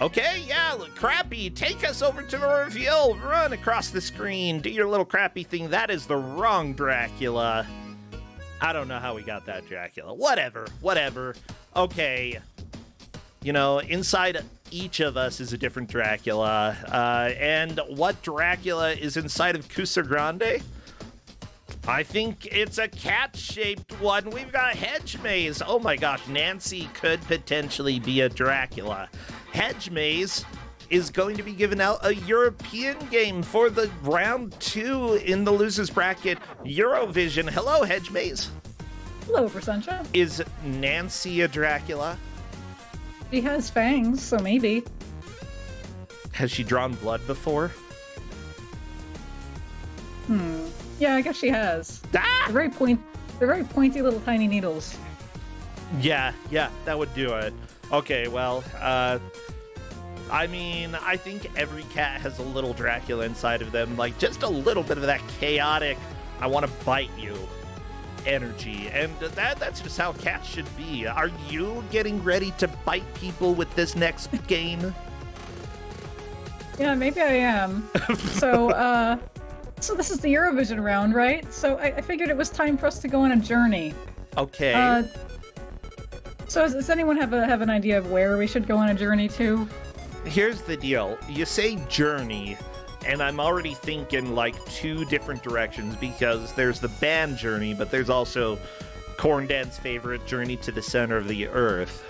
Okay, yeah, look, Crappy, take us over to the reveal. Run across the screen. Do your little Crappy thing. That is the wrong Dracula. I don't know how we got that Dracula. Whatever. Okay. You know, inside each of us is a different Dracula. And what Dracula is inside of Kusog7ande? I think it's a cat-shaped one. We've got Hedge Maze. Oh my gosh, Nancy could potentially be a Dracula. Hedge Maze is going to be giving out a European game for the round 2 in the losers bracket Eurovision. Hello, Hedge Maze. Hello, Percentia. Is Nancy a Dracula? She has fangs, so maybe. Has she drawn blood before? Yeah, I guess she has. Ah! They're very pointy little tiny needles. Yeah, that would do it. Okay, well, I mean, I think every cat has a little Dracula inside of them, like just a little bit of that chaotic, I want to bite you energy, and that's just how cats should be. Are you getting ready to bite people with this next game? Yeah, maybe I am. So, so this is the Eurovision round, right? So I figured it was time for us to go on a journey. Okay. So does anyone have an idea of where we should go on a journey to? Here's the deal. You say journey, and I'm already thinking like 2 different directions, because there's the band journey, but there's also Corndan's favorite, Journey to the Center of the Earth.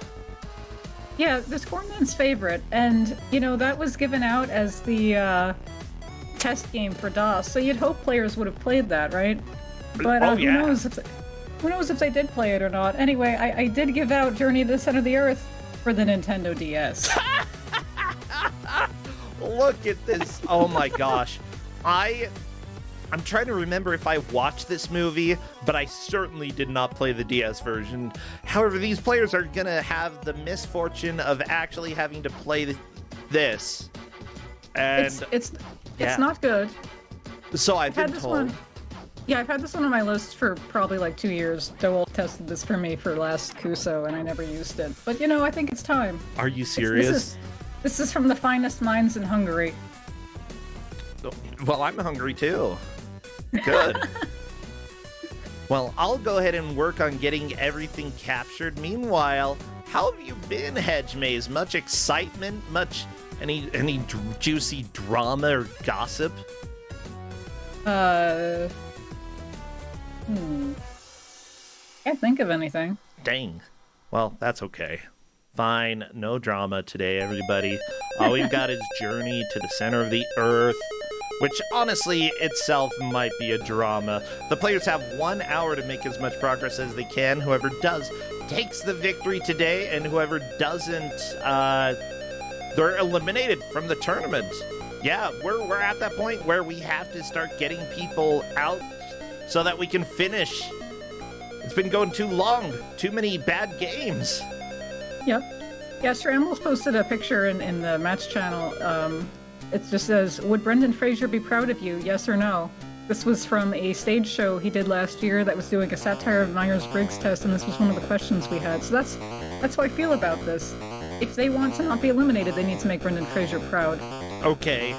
Yeah, this Corndan's favorite, and you know that was given out as the test game for DOS, so you'd hope players would have played that, right? But who knows if they did play it or not. Anyway, I did give out Journey to the Center of the Earth for the Nintendo DS. Look at this. Oh my gosh. I'm trying to remember if I watched this movie, but I certainly did not play the DS version. However, these players are going to have the misfortune of actually having to play this. And it's not good. So I've been told. Yeah, I've had this one on my list for probably like 2 years. Dole tested this for me for last Kuso, and I never used it. But you know, I think it's time. Are you serious? This is from the finest minds in Hungary. Well, I'm hungry too. Good. Well, I'll go ahead and work on getting everything captured. Meanwhile, how have you been, Hedge Maze? Much excitement? Any juicy drama or gossip? Can't think of anything. Dang. Well, that's okay. Fine, no drama today, everybody. All we've got is Journey to the Center of the Earth, which honestly itself might be a drama. The players have 1 hour to make as much progress as they can. Whoever does takes the victory today, and whoever doesn't, they're eliminated from the tournament. Yeah, we're at that point where we have to start getting people out so that we can finish. It's been going too long. Too many bad games. Yep. Yeah, Shrambles posted a picture in the match channel. It just says, "Would Brendan Fraser be proud of you? Yes or no?" This was from a stage show he did last year that was doing a satire of Myers-Briggs test, and this was one of the questions we had. So that's how I feel about this. If they want to not be eliminated, they need to make Brendan Fraser proud. Okay.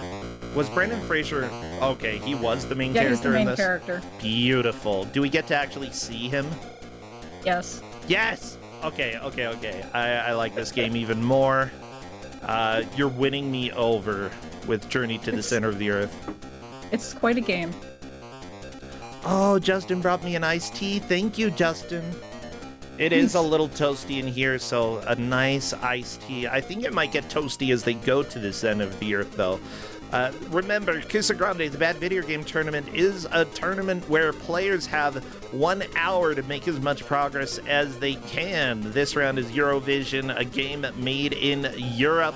Was Brendan Fraser... Okay, he was the main character he's the main in this? character. Beautiful. Do we get to actually see him? Yes. Yes! Okay. I like this game even more. You're winning me over with Journey to the Center of the Earth. It's quite a game. Oh, Justin brought me an iced tea. Thank you, Justin. It is a little toasty in here, so a nice iced tea. I think it might get toasty as they go to the center of the Earth, though. Remember, Kusog7ande, the Bad Video Game Tournament, is a tournament where players have 1 hour to make as much progress as they can. This round is Eurovision, a game made in Europe.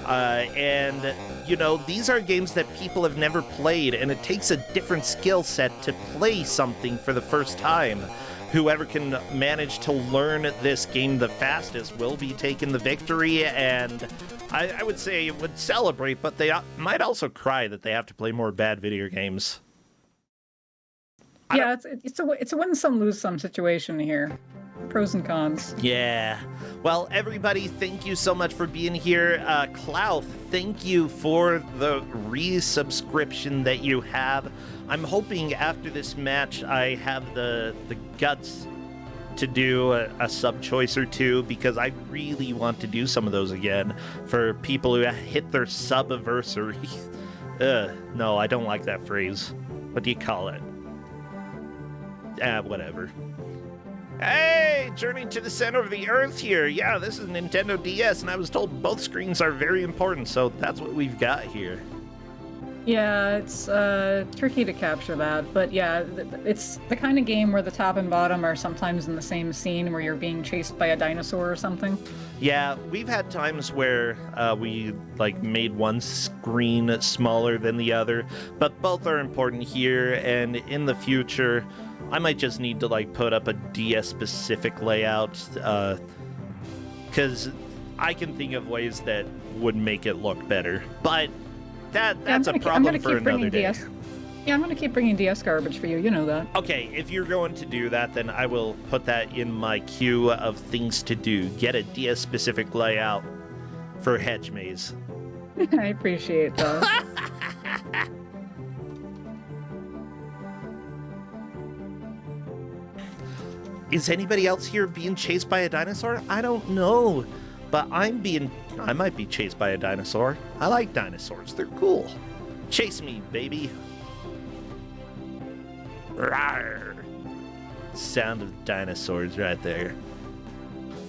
And, you know, these are games that people have never played, and it takes a different skill set to play something for the first time. Whoever can manage to learn this game the fastest will be taking the victory, and I would say would celebrate, but they might also cry that they have to play more bad video games. Yeah, it's a win some, lose some situation here. Pros and cons. Yeah. Well, everybody, thank you so much for being here. Clouth, thank you for the resubscription that you have. I'm hoping after this match I have the guts to do a sub choice or two, because I really want to do some of those again for people who hit their sub-anniversary. No, I don't like that phrase. What do you call it? Whatever. Hey, Journey to the Center of the Earth here. Yeah, this is Nintendo DS, and I was told both screens are very important, so that's what we've got here. Yeah, it's tricky to capture that, but yeah, it's the kind of game where the top and bottom are sometimes in the same scene where you're being chased by a dinosaur or something. Yeah, we've had times where we made one screen smaller than the other, but both are important here, and in the future, I might just need to put up a DS specific layout, because I can think of ways that would make it look better, but that's a problem for another day. Yeah, I'm going to keep bringing DS garbage for you. You know that. Okay, if you're going to do that, then I will put that in my queue of things to do. Get a DS-specific layout for Hedge Maze. I appreciate that. Is anybody else here being chased by a dinosaur? I don't know. But I might be chased by a dinosaur. I like dinosaurs. They're cool. Chase me, baby. Rawr. Sound of dinosaurs right there.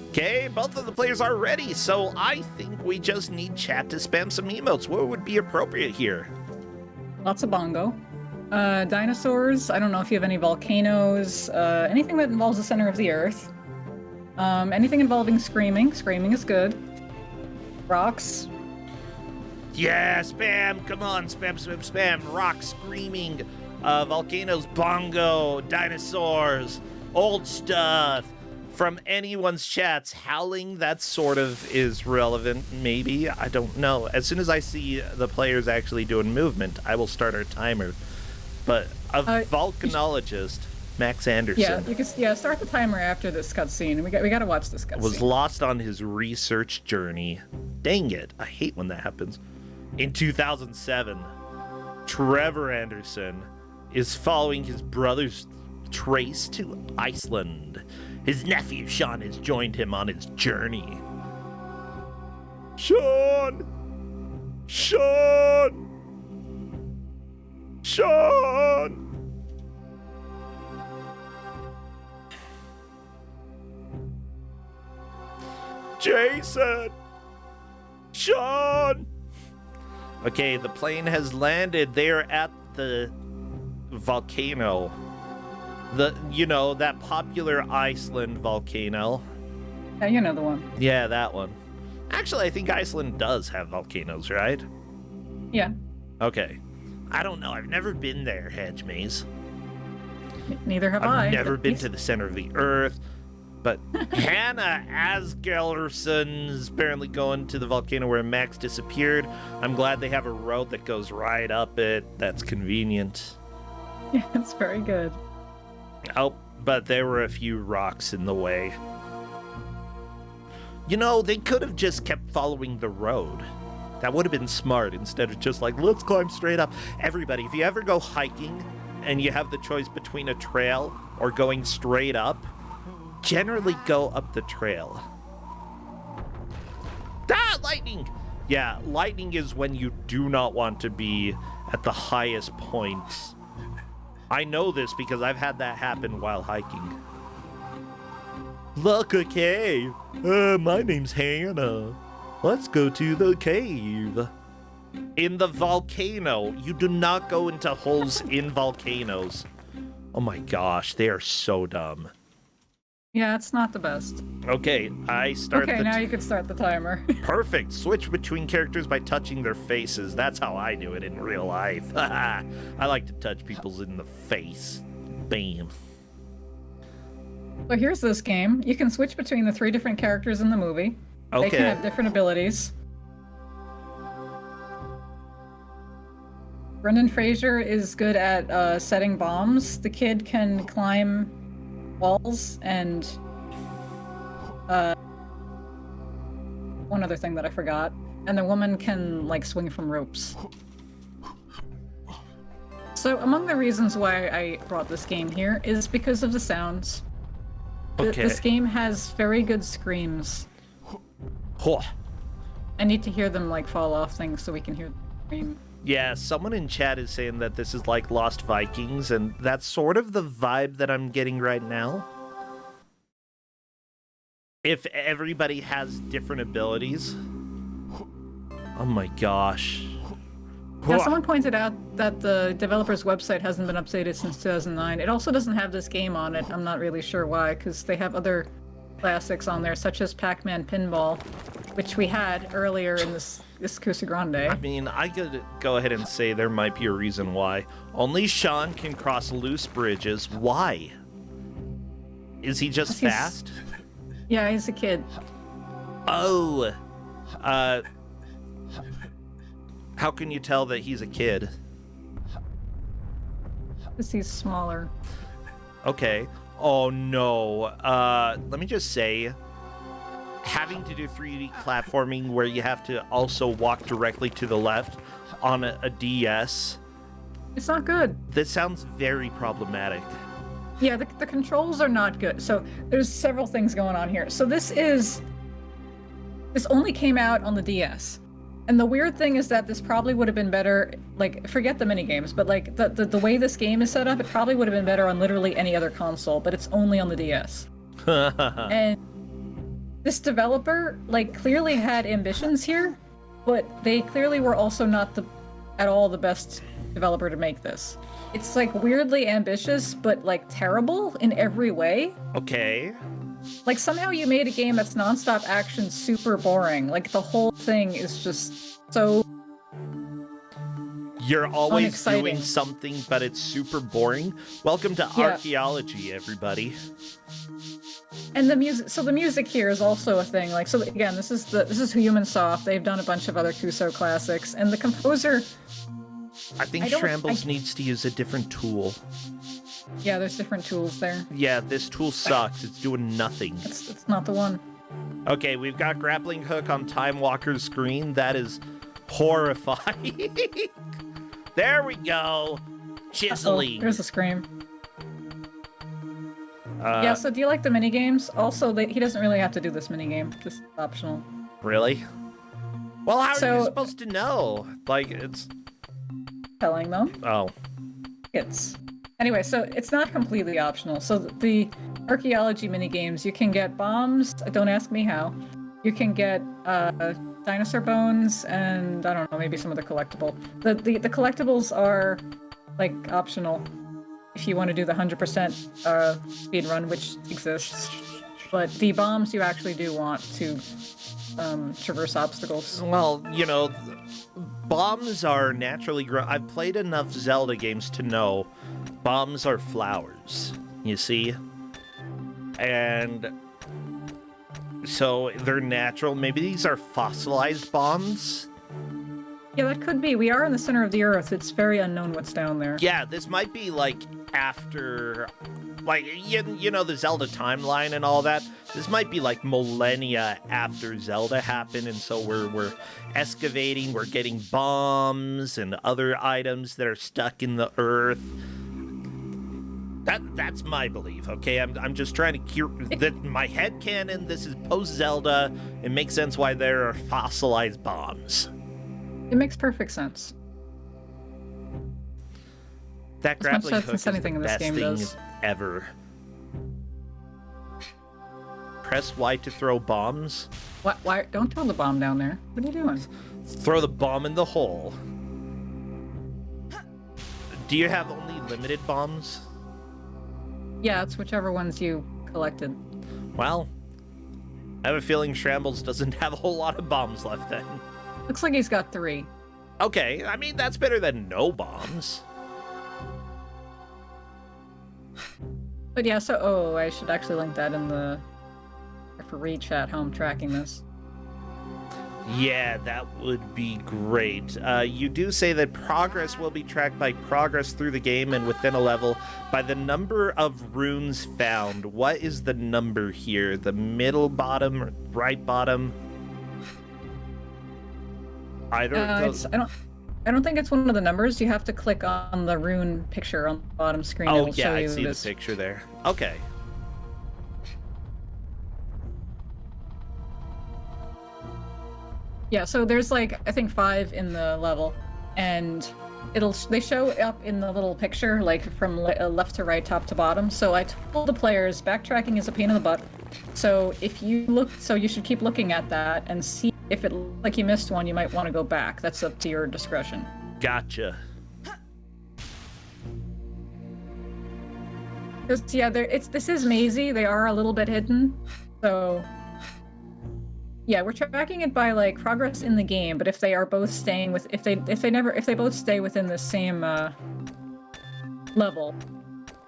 Okay, both of the players are ready, so I think we just need chat to spam some emotes. What would be appropriate here? Lots of bongo. Dinosaurs, I don't know if you have any volcanoes, anything that involves the center of the earth. Anything involving screaming. Screaming is good. Rocks. Yeah, spam. Come on, spam, spam, spam. Rock, screaming, volcanoes, bongo, dinosaurs, old stuff. From anyone's chats, howling, that sort of is relevant, maybe. I don't know. As soon as I see the players actually doing movement, I will start our timer. But a volcanologist, Max Anderson. Yeah, you can start the timer after this cutscene. We got to watch this cutscene. Was lost on his research journey. Dang it! I hate when that happens. In 2007, Trevor Anderson is following his brother's trace to Iceland. His nephew Sean has joined him on his journey. Sean! Sean! Sean! Jason! Sean! Okay, the plane has landed. They are at the volcano. That popular Iceland volcano. Yeah, you know the one. Yeah, that one. Actually, I think Iceland does have volcanoes, right? Yeah. Okay. I don't know. I've never been there, Hedge Maze. Neither have I. I've never been to the center of the earth. But Hannah Asgerson's apparently going to the volcano where Max disappeared. I'm glad they have a road that goes right up it. That's convenient. Yeah, it's very good. Oh, but there were a few rocks in the way. They could have just kept following the road. That would have been smart instead of just let's climb straight up. Everybody, if you ever go hiking and you have the choice between a trail or going straight up, generally go up the trail. Ah, lightning! Yeah, lightning is when you do not want to be at the highest point. I know this because I've had that happen while hiking. Look, a cave. My name's Hannah. Let's go to the cave. In the volcano. You do not go into holes in volcanoes. Oh my gosh, they are so dumb. Yeah, it's not the best. Okay, I start Okay, now you can start the timer. Perfect. Switch between characters by touching their faces. That's how I do it in real life. I like to touch people's in the face. Bam. So here's this game. You can switch between the 3 different characters in the movie. Okay. They can have different abilities. Brendan Fraser is good at setting bombs. The kid can climb walls and One other thing that I forgot. And the woman can, like, swing from ropes. So, among the reasons why I brought this game here is because of the sounds. Okay. This game has very good screams. Huh. I need to hear them, like, fall off things so we can hear them scream. Yeah, someone in chat is saying that this is like Lost Vikings, and that's sort of the vibe that I'm getting right now. If everybody has different abilities. Oh my gosh. Yeah, someone pointed out that the developer's website hasn't been updated since 2009. It also doesn't have this game on it. I'm not really sure why, because they have other classics on there, such as Pac-Man Pinball, which we had earlier in this Kusog7ande. I mean, I could go ahead and say there might be a reason why. Only Sean can cross loose bridges. Why? Is he just fast? Yeah, he's a kid. Oh. How can you tell that he's a kid? Because he's smaller. Okay. Oh no. Let me just say, having to do 3D platforming where you have to also walk directly to the left on a DS. It's not good. This sounds very problematic. Yeah, the controls are not good. So there's several things going on here. So this only came out on the DS. And the weird thing is that this probably would have been better, like, forget the minigames, but like the way this game is set up, it probably would have been better on literally any other console, but it's only on the DS. And this developer, like, clearly had ambitions here, but they clearly were also not at all the best developer to make this. It's, like, weirdly ambitious, but, like, terrible in every way. Okay. Like, somehow you made a game that's nonstop action super boring. Like, the whole thing is just so You're always unexciting. doing something, but it's super boring. Welcome to archaeology, everybody. And the music here is also a thing. Like, so again, this is Human Soft. They've done a bunch of other Kuso classics, and the composer. I think Shambles needs to use a different tool. Yeah, there's different tools there. Yeah, this tool sucks. It's doing nothing. It's not the one. Okay, we've got grappling hook on Time Walker's screen. That is horrifying. There we go. Chiseling. There's a scream. Yeah, so do you like the minigames? Also, he doesn't really have to do this minigame. Just optional. Really? Well, how are you supposed to know? Like, it's... Telling them. Oh. Anyway, so it's not completely optional. So the archaeology minigames, you can get bombs. Don't ask me how. You can get dinosaur bones, and I don't know, maybe some other collectible. The collectibles are, like, optional if you want to do the 100% speed run, which exists. But the bombs you actually do want to traverse obstacles. Well, you know, bombs are naturally grown. I've played enough Zelda games to know bombs are flowers, you see? And so they're natural. Maybe these are fossilized bombs? Yeah, that could be. We are in the center of the Earth. It's very unknown what's down there. Yeah, this might be, like, after... Like, you know, the Zelda timeline and all that. This might be, like, millennia after Zelda happened, and so we're excavating, we're getting bombs and other items that are stuck in the earth. That's my belief, okay? I'm just trying to cure... my headcanon, this is post-Zelda. It makes sense why there are fossilized bombs. It makes perfect sense. That grappling hook is the anything in this best game thing does. ever. Press Y to throw bombs. What? Why? Don't throw the bomb down there. What are you doing? Throw the bomb in the hole. Do you have only limited bombs? Yeah, it's whichever ones you collected. Well, I have a feeling Shambles doesn't have a whole lot of bombs left then. Looks like he's got 3. Okay, I mean, that's better than no bombs. But yeah, so, I should actually link that in the referee chat, how I'm tracking this. Yeah, that would be great. You do say that progress will be tracked by progress through the game and within a level by the number of runes found. What is the number here? The middle bottom, or right bottom? Either of those. I don't think it's one of the numbers. You have to click on the rune picture on the bottom screen. Oh, It'll yeah, show I you see the this. picture there. Okay. Yeah, so there's like I think 5 in the level, and they show up in the little picture like from left to right, top to bottom. So I told the players backtracking is a pain in the butt. So if you look, so you should keep looking at that and see if it looks like you missed one. You might want to go back. That's up to your discretion. Gotcha. Because yeah, this is mazy. They are a little bit hidden, so. Yeah, we're tracking it by like progress in the game, but if they are both staying with if they both stay within the same level,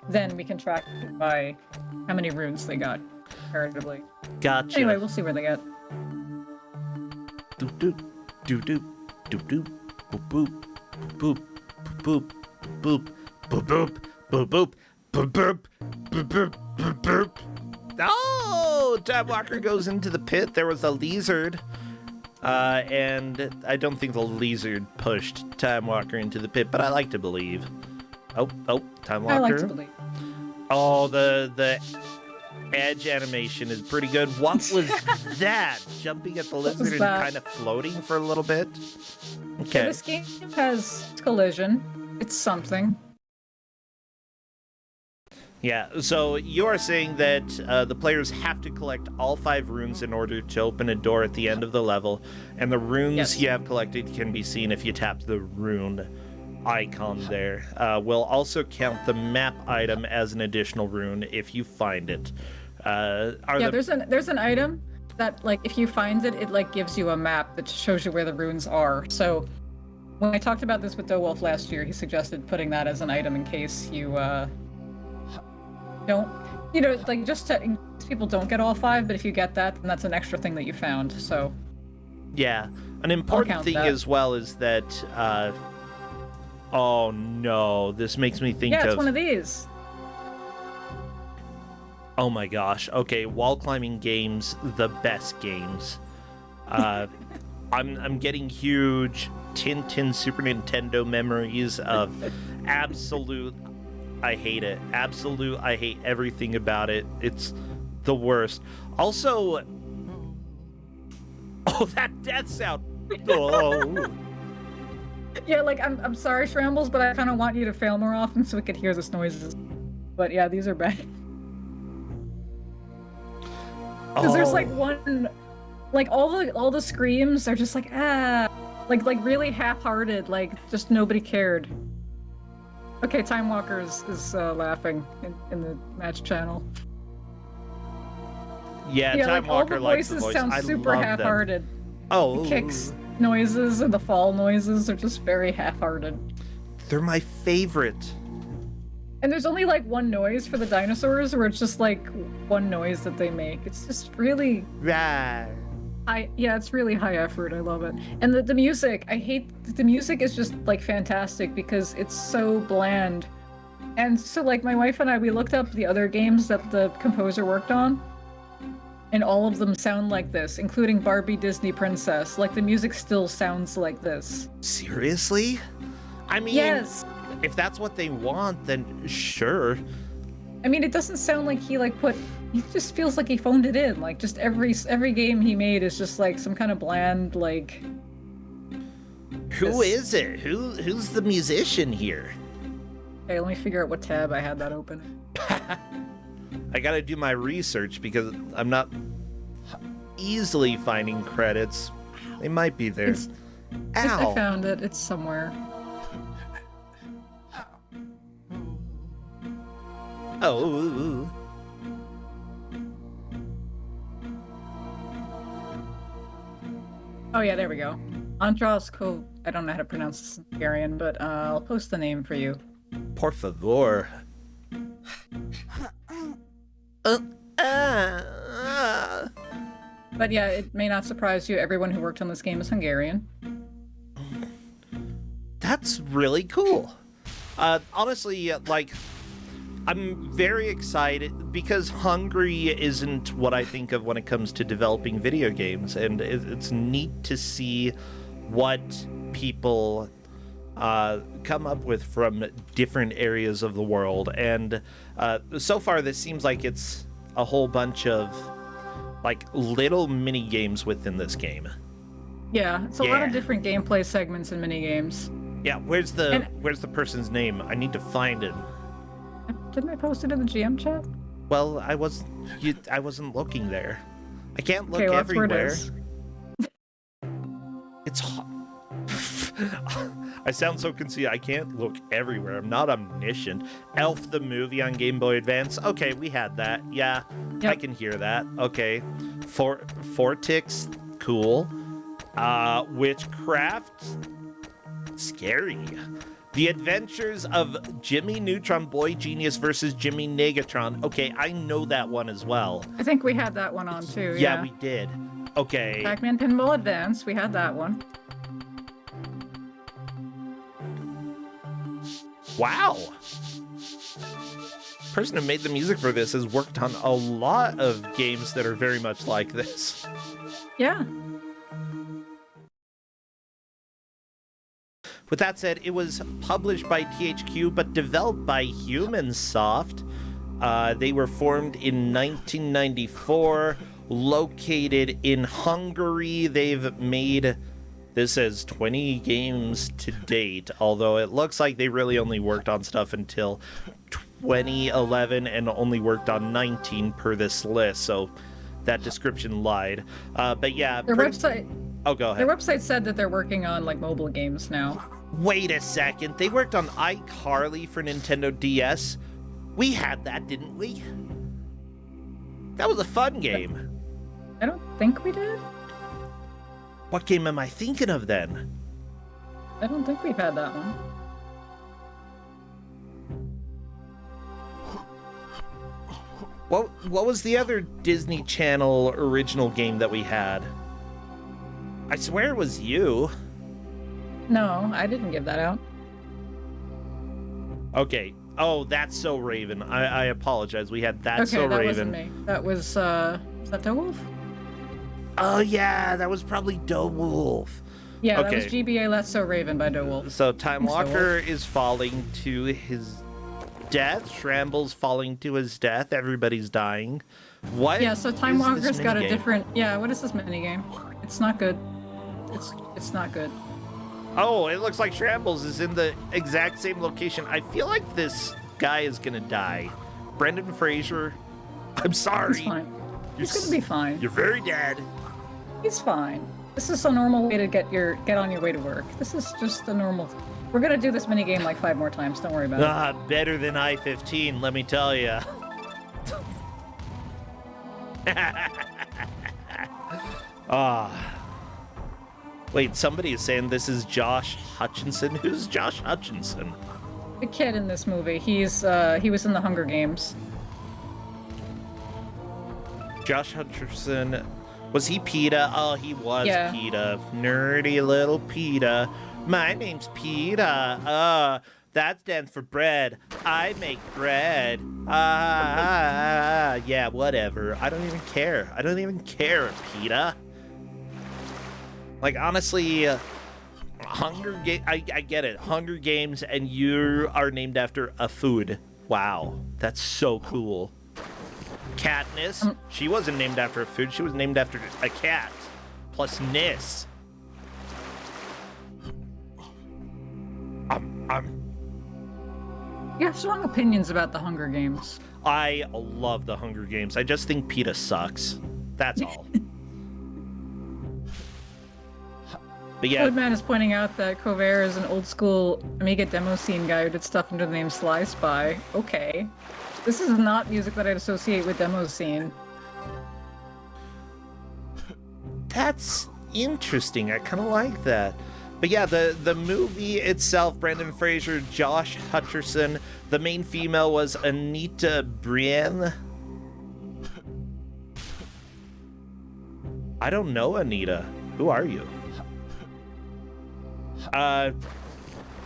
then we can track it by how many runes they got comparatively. Gotcha. Anyway, we'll see where they get. Doop doop doop doop doop doop boop boop boop boop boop boop boop boop boop boop boop boop boop boop boop. Oh, Time Walker goes into the pit. There was a lizard, and I don't think the lizard pushed Time Walker into the pit, but I like to believe. Oh, Time Walker. I like to believe. Oh, the edge animation is pretty good. What was that? Jumping at the lizard and kind of floating for a little bit? Okay. Yeah, this game has collision. It's something. Yeah, so you are saying that the players have to collect all 5 runes in order to open a door at the end of the level, and the runes you have collected can be seen if you tap the rune icon there. We'll also count the map item as an additional rune if you find it. There's an item that, like, if you find it, it like gives you a map that shows you where the runes are. So when I talked about this with DoWolf last year, he suggested putting that as an item in case you don't, like just in case people don't get all 5, but if you get that, then that's an extra thing that you found. So yeah, an important thing as well is that oh no, this makes me think of... Yeah, it's one of these. Oh my gosh. Okay, wall climbing games, the best games. I'm getting huge Tintin Super Nintendo memories of absolute... I hate it. Absolute, I hate everything about it. It's the worst. Also... Oh, that death sound! Oh. Yeah, like, I'm sorry, Shrambles, but I kind of want you to fail more often so we could hear this noises. But yeah, these are bad. Because there's like one... Like, all the screams are just like, like really half-hearted, like, just nobody cared. Okay, Time Walker is laughing in the match channel. Yeah, Time like, Walker likes the the voice. sound I super love half-hearted. them. Oh, The kicks noises and the fall noises are just very half-hearted. They're my favorite. And there's only like one noise for the dinosaurs, where it's just like one noise that they make. It's just really it's really high effort. I love it. And the music, the music is just like fantastic because it's so bland. And so like my wife and I, we looked up the other games that the composer worked on, and all of them sound like this, including Barbie Disney Princess. Like the music still sounds like this. Seriously? I mean, yes. If that's what they want, then sure. I mean, it doesn't sound like he like put. He just feels like he phoned it in. Like just every game he made is just like some kind of bland like. Who is it? Who's the musician here? Okay, let me figure out what tab I had that open. I gotta do my research because I'm not easily finding credits. They might be there. Ow! I found it. It's somewhere. Oh. Oh yeah, there we go. Andros Ko. I don't know how to pronounce this in Hungarian, but I'll post the name for you. Por favor. But yeah, it may not surprise you. Everyone who worked on this game is Hungarian. That's really cool. Honestly, like, I'm very excited because Hungary isn't what I think of when it comes to developing video games, and it's neat to see what people come up with from different areas of the world. And so far, this seems like it's a whole bunch of like little mini games within this game. Yeah, it's a lot of different gameplay segments and mini games. Yeah, where's the person's name? I need to find him. Didn't I post it in the GM chat? Well, I wasn't looking there. I can't look That's everywhere. where it is. It's hot. I sound so conceited. I can't look everywhere. I'm not omniscient. Elf the movie on Game Boy Advance. Okay, we had that. Yeah, Yep. I can hear that. Okay. Fortix, cool. Witchcraft, scary. The Adventures of Jimmy Neutron Boy Genius versus Jimmy Negatron. Okay, I know that one as well. I think we had that one on too. Yeah, we did. Okay. Pac-Man Pinball Advance, we had that one. Wow. The person who made the music for this has worked on a lot of games that are very much like this. Yeah. With that said, it was published by THQ but developed by Humansoft. They were formed in 1994, located in Hungary. They've made, this says 20 games to date, although it looks like they really only worked on stuff until 2011 and only worked on 19 per this list, so that description lied. But yeah. Their website... Oh, go ahead. Their website said that they're working on, like, mobile games now. Wait a second. They worked on iCarly for Nintendo DS. We had that, didn't we? That was a fun game. I don't think we did. What game am I thinking of then? I don't think we've had that one. What was the other Disney Channel original game that we had? I swear it was you. No, I didn't give that out. Okay. Oh, That's So Raven. I apologize. We had That's So Okay, that Raven. wasn't me. That was that DeWolf? Oh, yeah. That was probably DeWolf. Yeah, Okay. that was GBA That's So Raven by DeWolf. So Time Thanks, Walker is falling to his death. Shrambles falling to his death. Everybody's dying. What? Yeah, so Time is this Walker's got a minigame? different... Yeah, what is this minigame? It's not good. It's not good. Oh, it looks like Shrambles is in the exact same location. I feel like this guy is gonna die. Brendan Fraser, I'm sorry. He's fine. He's gonna be fine. You're very dead. He's fine. This is a normal way to get on your way to work. This is just a normal... We're gonna do this minigame like 5 more times. Don't worry about it. Better than I-15, let me tell you. Wait, somebody is saying this is Josh Hutchinson. Who's Josh Hutchinson? The kid in this movie. He was in the Hunger Games. Josh Hutcherson. Was he PETA? Oh, he was Yeah. PETA. Nerdy little PETA. My name's PETA. That stands for bread. I make bread. Yeah, whatever. I don't even care. I don't even care, PETA. Like, honestly, Hunger Games, I get it. Hunger Games, and you are named after a food. Wow, that's so cool. Katniss, she wasn't named after a food. She was named after a cat. Plus Nis. You have strong opinions about the Hunger Games. I love the Hunger Games. I just think PETA sucks. That's all. But yeah. Woodman is pointing out that Cover is an old school Amiga demo scene guy who did stuff under the name Sly Spy. Okay. This is not music that I'd associate with demo scene. That's interesting. I kind of like that. But yeah, the movie itself, Brendan Fraser, Josh Hutcherson. The main female was Anita Brienne. I don't know, Anita. Who are you?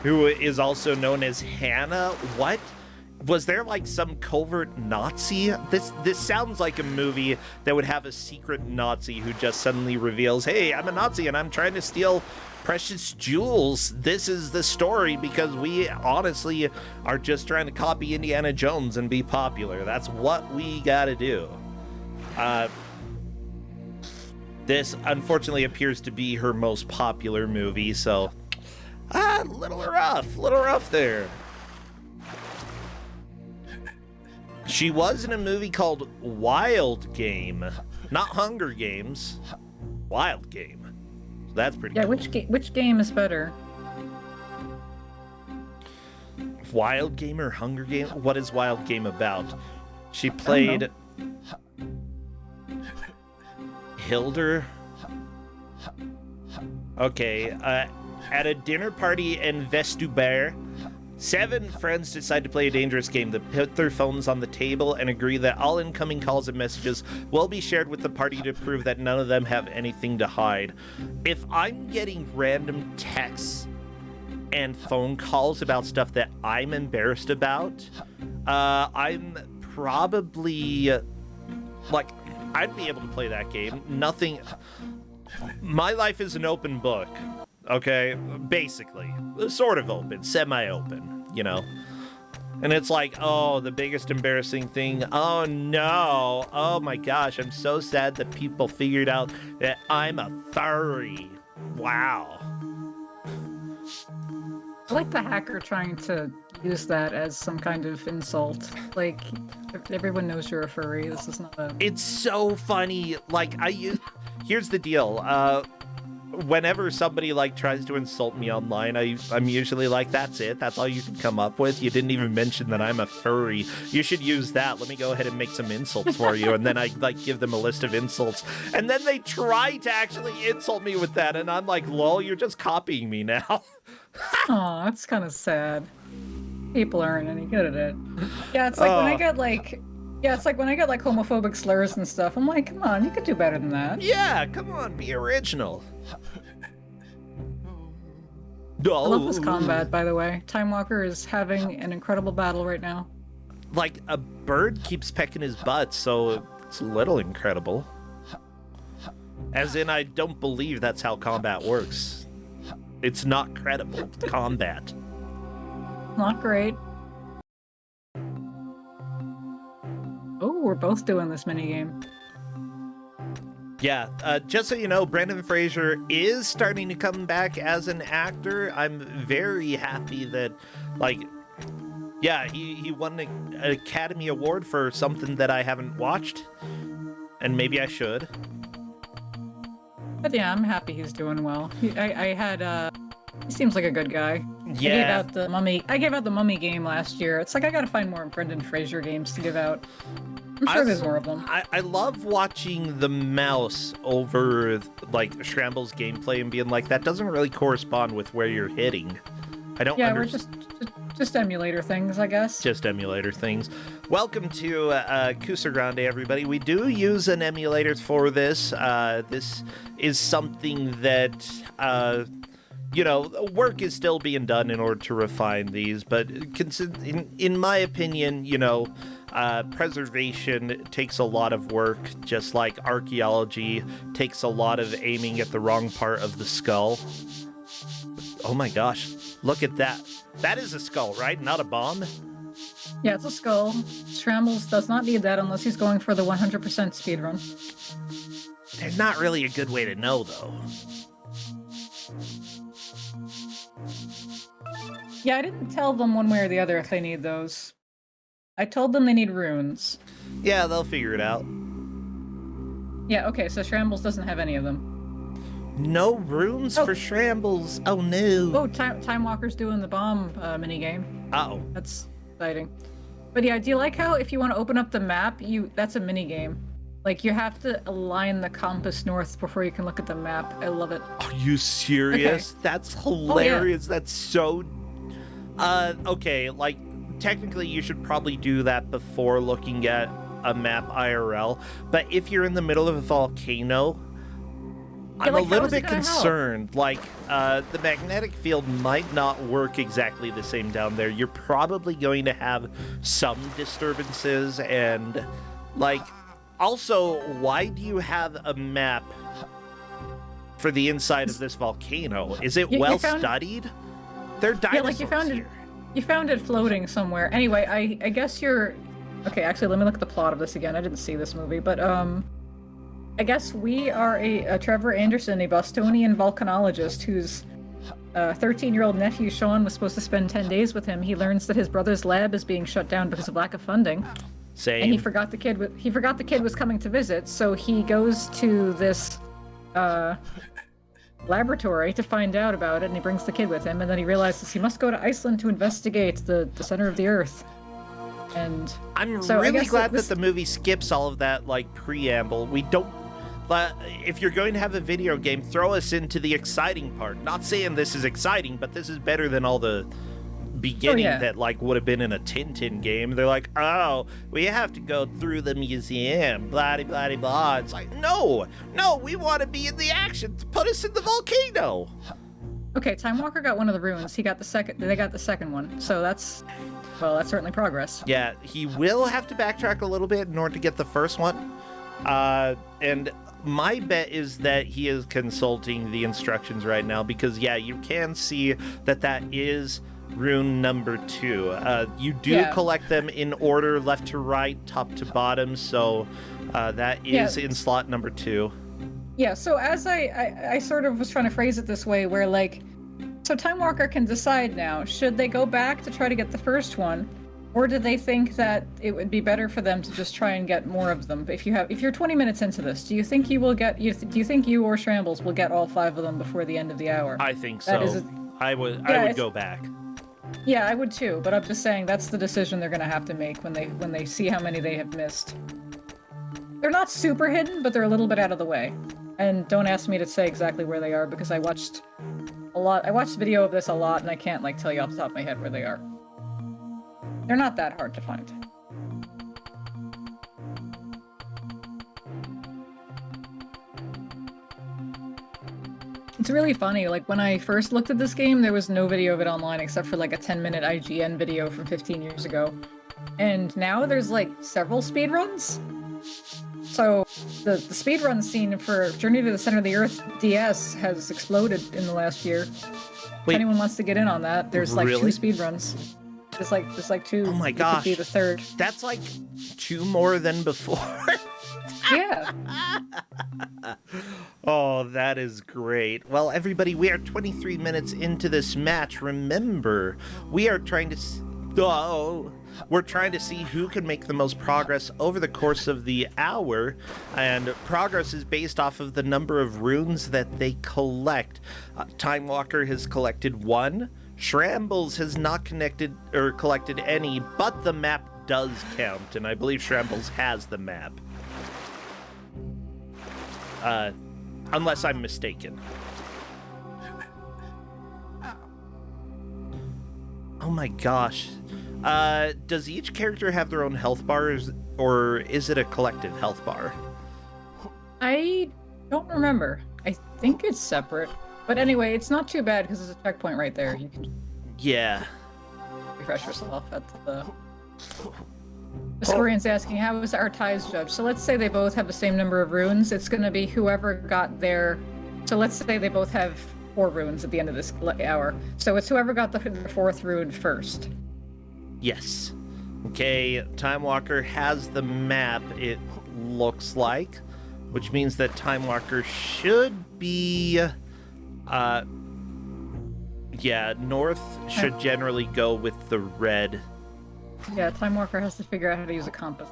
Who is also known as Hannah? What? Was there like some covert Nazi? This sounds like a movie that would have a secret Nazi who just suddenly reveals, hey, I'm a Nazi and I'm trying to steal precious jewels. This is the story because we honestly are just trying to copy Indiana Jones and be popular. That's what we gotta do. This unfortunately appears to be her most popular movie, so little rough there. She was in a movie called Wild Game, not Hunger Games. Wild Game. So that's pretty cool. Which game is better? Wild Game or Hunger Game? What is Wild Game about? She played Hilder. Okay, at a dinner party in Vestubert, 7 friends decide to play a dangerous game. They put their phones on the table and agree that all incoming calls and messages will be shared with the party to prove that none of them have anything to hide. If I'm getting random texts and phone calls about stuff that I'm embarrassed about, I'm probably, like, I'd be able to play that game. Nothing... My life is an open book. Okay, basically, sort of open, semi-open, you know. And it's like, oh, the biggest embarrassing thing. Oh no, oh my gosh, I'm so sad that people figured out that I'm a furry. Wow. I like the hacker trying to use that as some kind of insult. Like, everyone knows you're a furry. This is not a... It's so funny. Like, here's the deal. Whenever somebody like tries to insult me online, I'm usually like, that's it. That's all you can come up with. You didn't even mention that I'm a furry. You should use that. Let me go ahead and make some insults for you. And then I like give them a list of insults. And then they try to actually insult me with that. And I'm like, lol, you're just copying me now. Aw, that's kind of sad. People aren't any good at it. Yeah, it's like when I get like... Yeah, it's like when I get like homophobic slurs and stuff, I'm like, come on, you could do better than that. Yeah, come on, be original. I love this combat, by the way. Time Walker is having an incredible battle right now. Like, a bird keeps pecking his butt, so it's a little incredible. As in, I don't believe that's how combat works. It's not credible, combat. Not great. Oh, we're both doing this minigame. Yeah, just so you know, Brendan Fraser is starting to come back as an actor. I'm very happy that, like, yeah, he won an Academy Award for something that I haven't watched, and maybe I should. But yeah, I'm happy he's doing well. He seems like a good guy. Yeah. I gave out the Mummy game last year. It's like I gotta find more Brendan Fraser games to give out. I'm sure there's more of them. I love watching the mouse over, like, Scramble's gameplay and being like, that doesn't really correspond with where you're hitting. I don't understand. We're just emulator things, I guess. Just emulator things. Welcome to Kusog7ande, everybody. We do use an emulator for this. This is something that... you know, work is still being done in order to refine these, but in my opinion, you know, preservation takes a lot of work, just like archaeology takes a lot of aiming at the wrong part of the skull. Oh my gosh, look at that. That is a skull, right? Not a bomb? Yeah, it's a skull. Scrambles does not need that unless he's going for the 100% speedrun. There's not really a good way to know, though. Yeah, I didn't tell them one way or the other if they need those. I told them they need runes. Yeah, they'll figure it out. Yeah, okay, so Shrambles doesn't have any of them. No runes for Shrambles. Oh, no. Oh, Time Walker's doing the bomb minigame. Uh-oh. That's exciting. But yeah, do you like how if you want to open up the map, that's a minigame? Like, you have to align the compass north before you can look at the map. I love it. Are you serious? Okay. That's hilarious. Oh, yeah. That's so... okay, like, technically you should probably do that before looking at a map IRL, but if you're in the middle of a volcano, I'm like, a little how is it bit gonna help? concerned. Like, the magnetic field might not work exactly the same down there. You're probably going to have some disturbances, and, like, also, why do you have a map for the inside of this volcano? Is it well studied? They're dinosaurs Yeah, like you found it floating somewhere. Anyway, I guess you're... Okay, actually, let me look at the plot of this again. I didn't see this movie, but, I guess we are a Trevor Anderson, a Bostonian volcanologist whose 13-year-old nephew Sean was supposed to spend 10 days with him. He learns that his brother's lab is being shut down because of lack of funding. Same. And he forgot the kid was coming to visit, so he goes to this laboratory to find out about it, and he brings the kid with him, and then he realizes he must go to Iceland to investigate the center of the Earth. And I'm so really glad that the movie skips all of that, like, preamble. We don't... If you're going to have a video game, throw us into the exciting part. Not saying this is exciting, but this is better than all the beginning that, like, would have been in a Tintin game. They're like, oh, we have to go through the museum, blah, blah, blah, blah. It's like, no, we want to be in the action. Put us in the volcano. Okay, Time Walker got one of the runes. They got the second one. So that's certainly progress. Yeah, he will have to backtrack a little bit in order to get the first one. And my bet is that he is consulting the instructions right now because, yeah, you can see that is rune number 2. You do collect them in order, left to right, top to bottom, so that is in slot number 2. Yeah, so as I sort of was trying to phrase it this way, where, like, so Time Walker can decide now, should they go back to try to get the first one, or do they think that it would be better for them to just try and get more of them? If you're 20 minutes into this, do you think you will get? Do you think you or Shambles will get all 5 of them before the end of the hour? I think so. I would go back. Yeah, I would too. But I'm just saying that's the decision they're going to have to make when they see how many they have missed. They're not super hidden, but they're a little bit out of the way. And don't ask me to say exactly where they are because I watched video of this a lot, and I can't, like, tell you off the top of my head where they are. They're not that hard to find. It's really funny, like, when I first looked at this game, there was no video of it online except for, like, a 10-minute IGN video from 15 years ago. And now there's, like, several speedruns. So, the speedrun scene for Journey to the Center of the Earth DS has exploded in the last year. If anyone wants to get in on that, there's, like, 2 speedruns. There's like 2. Oh my gosh. It could be the 3rd. That's like 2 more than before. Yeah. Oh, that is great. Well, everybody, we are 23 minutes into this match. Remember, we are trying to... we're trying to see who can make the most progress over the course of the hour, and progress is based off of the number of runes that they collect. Time Walker has collected 1. Shrambles has not collected any, but the map does count, and I believe Shrambles has the map. Unless I'm mistaken. Oh my gosh. Does each character have their own health bars, or is it a collective health bar? I don't remember. I think it's separate. But anyway, it's not too bad because there's a checkpoint right there. You can refresh yourself at the... Historian's asking, how is our ties judged? So let's say they both have the same number of runes. It's going to be whoever got their... So let's say they both have 4 runes at the end of this hour. So it's whoever got the 4th rune first. Yes. Okay, Time Walker has the map, it looks like, which means that Time Walker should be... north should generally go with the red. Yeah, Time Walker has to figure out how to use a compass.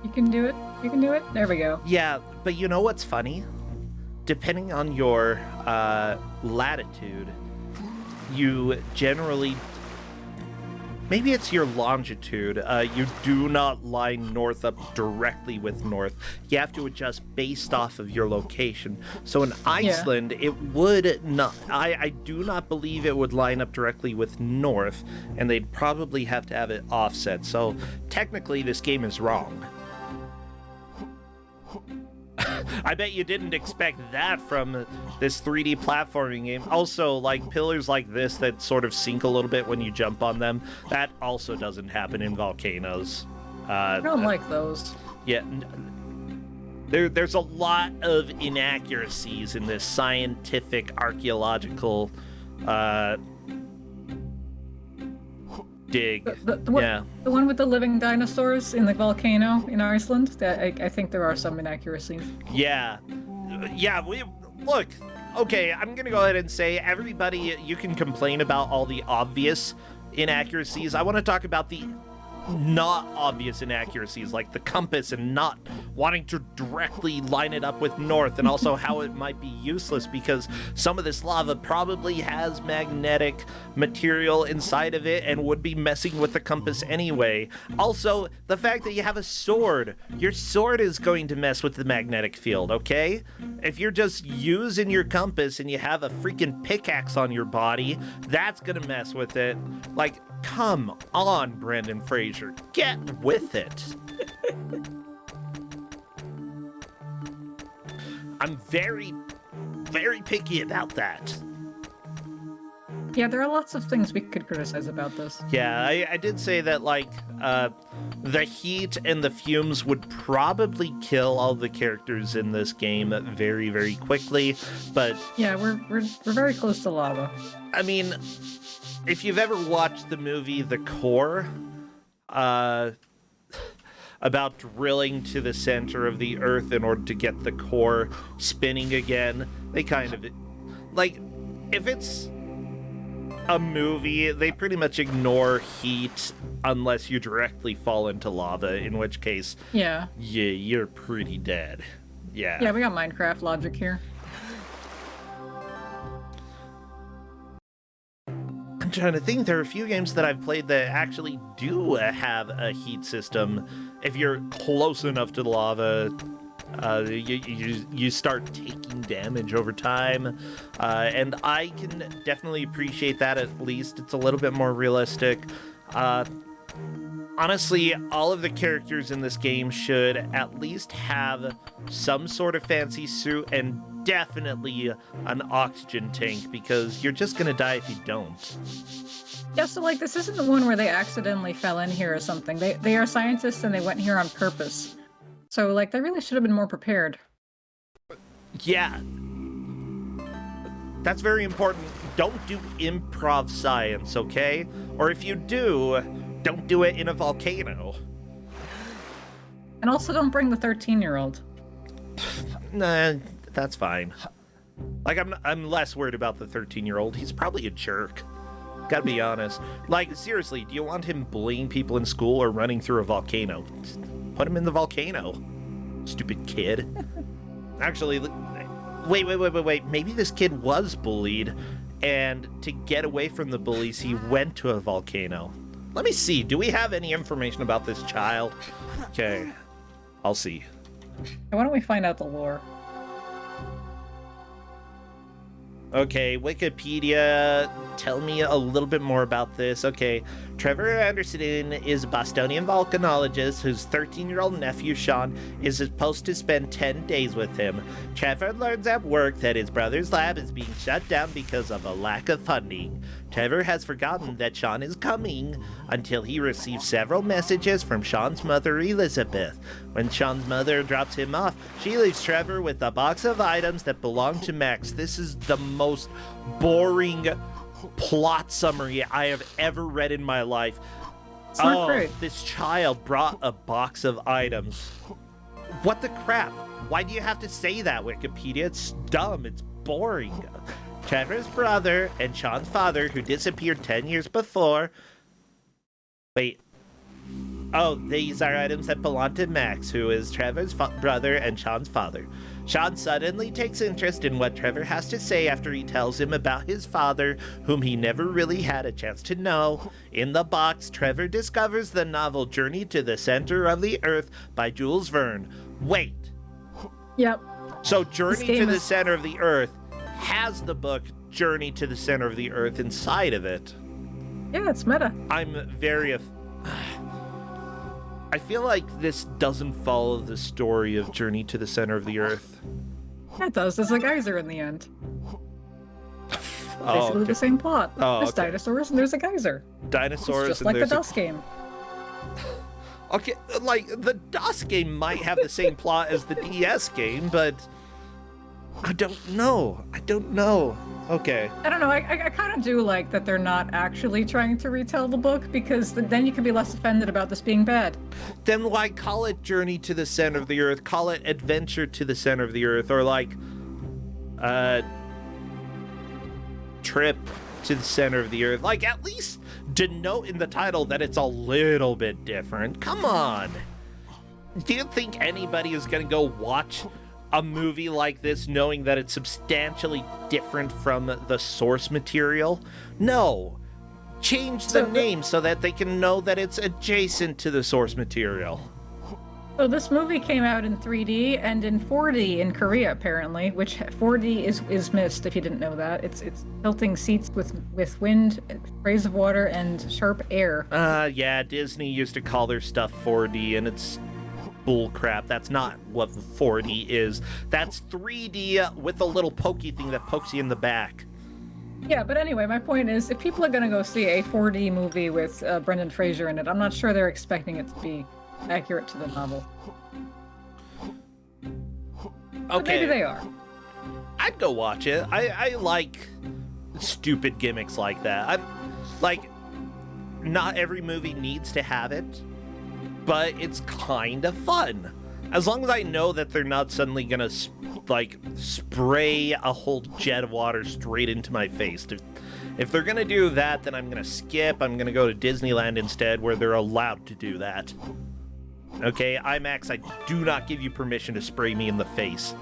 You can do it. You can do it. There we go. Yeah, but you know what's funny? Depending on your latitude, you generally... Maybe it's your longitude. You do not line north up directly with north. You have to adjust based off of your location. So in Iceland, it would not... I do not believe it would line up directly with north, and they'd probably have to have it offset. So technically, this game is wrong. I bet you didn't expect that from this 3D platforming game. Also, like, pillars like this that sort of sink a little bit when you jump on them, that also doesn't happen in volcanoes. I don't like those. Yeah. There's a lot of inaccuracies in this scientific archaeological dig. The one with the living dinosaurs in the volcano in Iceland. I think there are some inaccuracies. Yeah. Look. Okay, I'm gonna go ahead and say, everybody, you can complain about all the obvious inaccuracies. I want to talk about the not obvious inaccuracies, like the compass and not wanting to directly line it up with north, and also how it might be useless because some of this lava probably has magnetic material inside of it and would be messing with the compass anyway. Also, the fact that you have a sword. Your sword is going to mess with the magnetic field, okay? If you're just using your compass and you have a freaking pickaxe on your body, that's gonna mess with it. Like, come on, Brendan Fraser. Get with it. I'm very, very picky about that. Yeah, there are lots of things we could criticize about this. Yeah, I did say that, like, the heat and the fumes would probably kill all the characters in this game very, very quickly, but... Yeah, we're very close to lava. I mean, if you've ever watched the movie The Core, about drilling to the center of the Earth in order to get the core spinning again, they kind of... Like, if it's a movie, they pretty much ignore heat unless you directly fall into lava, in which case... Yeah, you're pretty dead. Yeah. Yeah, we got Minecraft logic here. I'm trying to think. There are a few games that I've played that actually do have a heat system. If you're close enough to the lava, you start taking damage over time, and I can definitely appreciate that. At least it's a little bit more realistic. Honestly, all of the characters in this game should at least have some sort of fancy suit and definitely an oxygen tank, because you're just gonna die if you don't. Yeah, so like this isn't the one where they accidentally fell in here or something. They are scientists and they went here on purpose. So like they really should have been more prepared. Yeah. That's very important. Don't do improv science, okay? Or if you do, don't do it in a volcano. And also don't bring the 13-year-old. Nah, that's fine. Like, I'm less worried about the 13-year-old. He's probably a jerk. Gotta be honest. Like, seriously, do you want him bullying people in school or running through a volcano? Put him in the volcano. Stupid kid. Actually, wait. Maybe this kid was bullied, and to get away from the bullies, he went to a volcano. Let me see. Do we have any information about this child? Okay. I'll see. Why don't we find out the lore? Okay, Wikipedia, tell me a little bit more about this. Okay, Trevor Anderson is a Bostonian volcanologist whose 13-year-old nephew, Sean, is supposed to spend 10 days with him. Trevor learns at work that his brother's lab is being shut down because of a lack of funding. Trevor has forgotten that Sean is coming until he receives several messages from Sean's mother, Elizabeth. When Sean's mother drops him off, she leaves Trevor with a box of items that belong to Max. This is the most boring plot summary I have ever read in my life. This child brought a box of items. What the crap? Why do you have to say that, Wikipedia? It's dumb. It's boring. Trevor's brother and Sean's father, who disappeared 10 years before... Wait. Oh, these are items that belong to Max, who is Trevor's brother and Sean's father. Sean suddenly takes interest in what Trevor has to say after he tells him about his father, whom he never really had a chance to know. In the box, Trevor discovers the novel Journey to the Center of the Earth by Jules Verne. Wait. Yep. So Journey to the Center of the Earth has the book Journey to the Center of the Earth inside of it. Yeah, it's meta. I'm very... I feel like this doesn't follow the story of Journey to the Center of the Earth. It does. There's a geyser in the end. Oh, Basically okay. the same plot. Oh, There's okay. dinosaurs and there's a geyser. Dinosaurs It's just and like the there's DOS game. Okay, like, the DOS game might have the same plot as the DS game, but I don't know. Okay. I don't know. I kind of do like that they're not actually trying to retell the book, because then you can be less offended about this being bad. Then why call it Journey to the Center of the Earth? Call it Adventure to the Center of the Earth, or like, Trip to the Center of the Earth. Like, at least denote in the title that it's a little bit different. Come on. Do you think anybody is gonna go watch a movie like this knowing that it's substantially different from the source material? No. Change the name so that they can know that it's adjacent to the source material. So this movie came out in 3D and in 4D in Korea, apparently, which 4D is missed, if you didn't know that. It's tilting seats with wind, sprays of water, and sharp air. Yeah, Disney used to call their stuff 4D, and it's bull crap. That's not what 4D is. That's 3D with a little pokey thing that pokes you in the back. Yeah, but anyway, my point is, if people are going to go see a 4D movie with Brendan Fraser in it, I'm not sure they're expecting it to be accurate to the novel. Okay. But maybe they are. I'd go watch it. I like stupid gimmicks like that. Not every movie needs to have it, but it's kind of fun. As long as I know that they're not suddenly gonna spray a whole jet of water straight into my face. If they're gonna do that, then I'm gonna skip. I'm gonna go to Disneyland instead, where they're allowed to do that. Okay, IMAX, I do not give you permission to spray me in the face.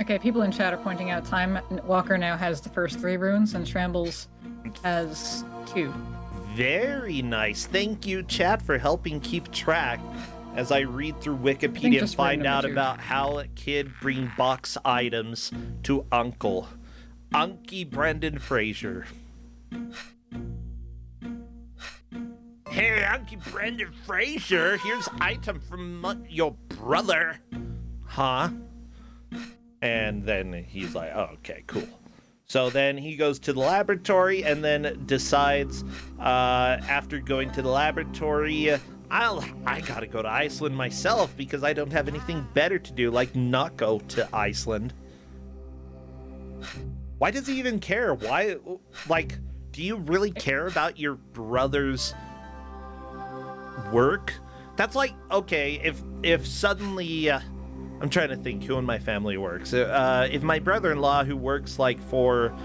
Okay, people in chat are pointing out Time Walker now has the first 3 runes, and Shambles has 2. Very nice. Thank you, chat, for helping keep track as I read through Wikipedia and find out about how a kid bring box items to Uncle. Unky Brendan Fraser. Hey, Unky Brendan Fraser, here's item from your brother. Huh? And then he's like, oh, okay, cool. So then he goes to the laboratory and then decides, after going to the laboratory, I gotta go to Iceland myself because I don't have anything better to do, like not go to Iceland. Why does he even care? Why, like, do you really care about your brother's work? That's like, okay, if suddenly, I'm trying to think who in my family works. If my brother-in-law, who works like for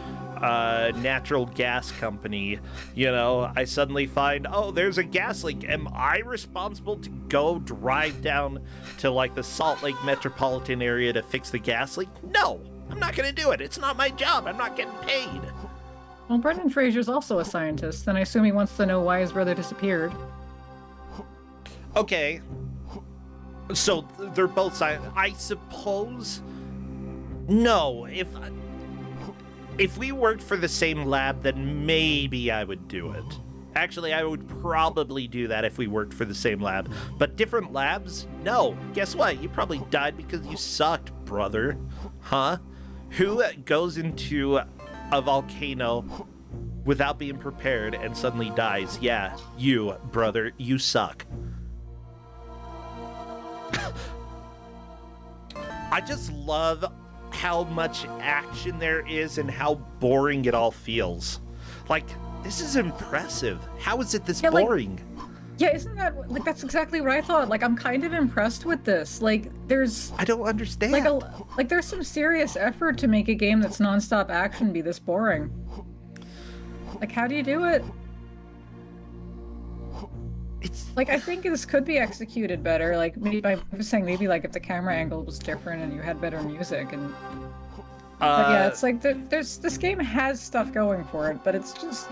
a natural gas company, you know, I suddenly find, oh, there's a gas leak. Am I responsible to go drive down to like the Salt Lake metropolitan area to fix the gas leak? No, I'm not gonna do it. It's not my job. I'm not getting paid. Well, Brendan Fraser's also a scientist, and I assume he wants to know why his brother disappeared. Okay. So they're both science. I suppose. No, if we worked for the same lab, then maybe I would do it. Actually, I would probably do that if we worked for the same lab. But different labs? No. Guess what? You probably died because you sucked, brother. Huh? Who goes into a volcano without being prepared and suddenly dies? Yeah, you, brother. You suck. I just love how much action there is and how boring it all feels. Like, this is impressive. How is it this boring? Yeah, isn't that, like, that's exactly what I thought. Like, I'm kind of impressed with this. Like, there's... I don't understand. Like, there's some serious effort to make a game that's nonstop action be this boring. Like, how do you do it? It's like, I think this could be executed better. Like, maybe I was saying maybe like if the camera angle was different and you had better music and. But yeah, it's like this game has stuff going for it, but it's just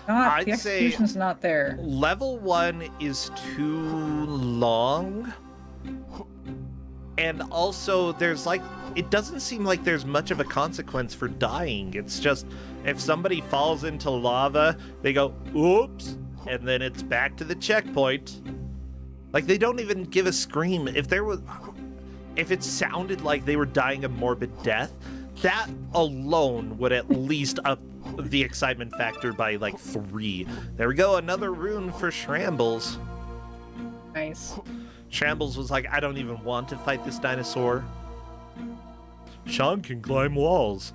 not. The execution's not there. Level 1 is too long, and also there's like it doesn't seem like there's much of a consequence for dying. It's just if somebody falls into lava, they go, "Oops." and then it's back to the checkpoint. Like, they don't even give a scream. If it sounded like they were dying a morbid death, that alone would at least up the excitement factor by like 3. There we go, another rune for Shrambles. Nice. Shrambles was like, I don't even want to fight this dinosaur. Sean can climb walls.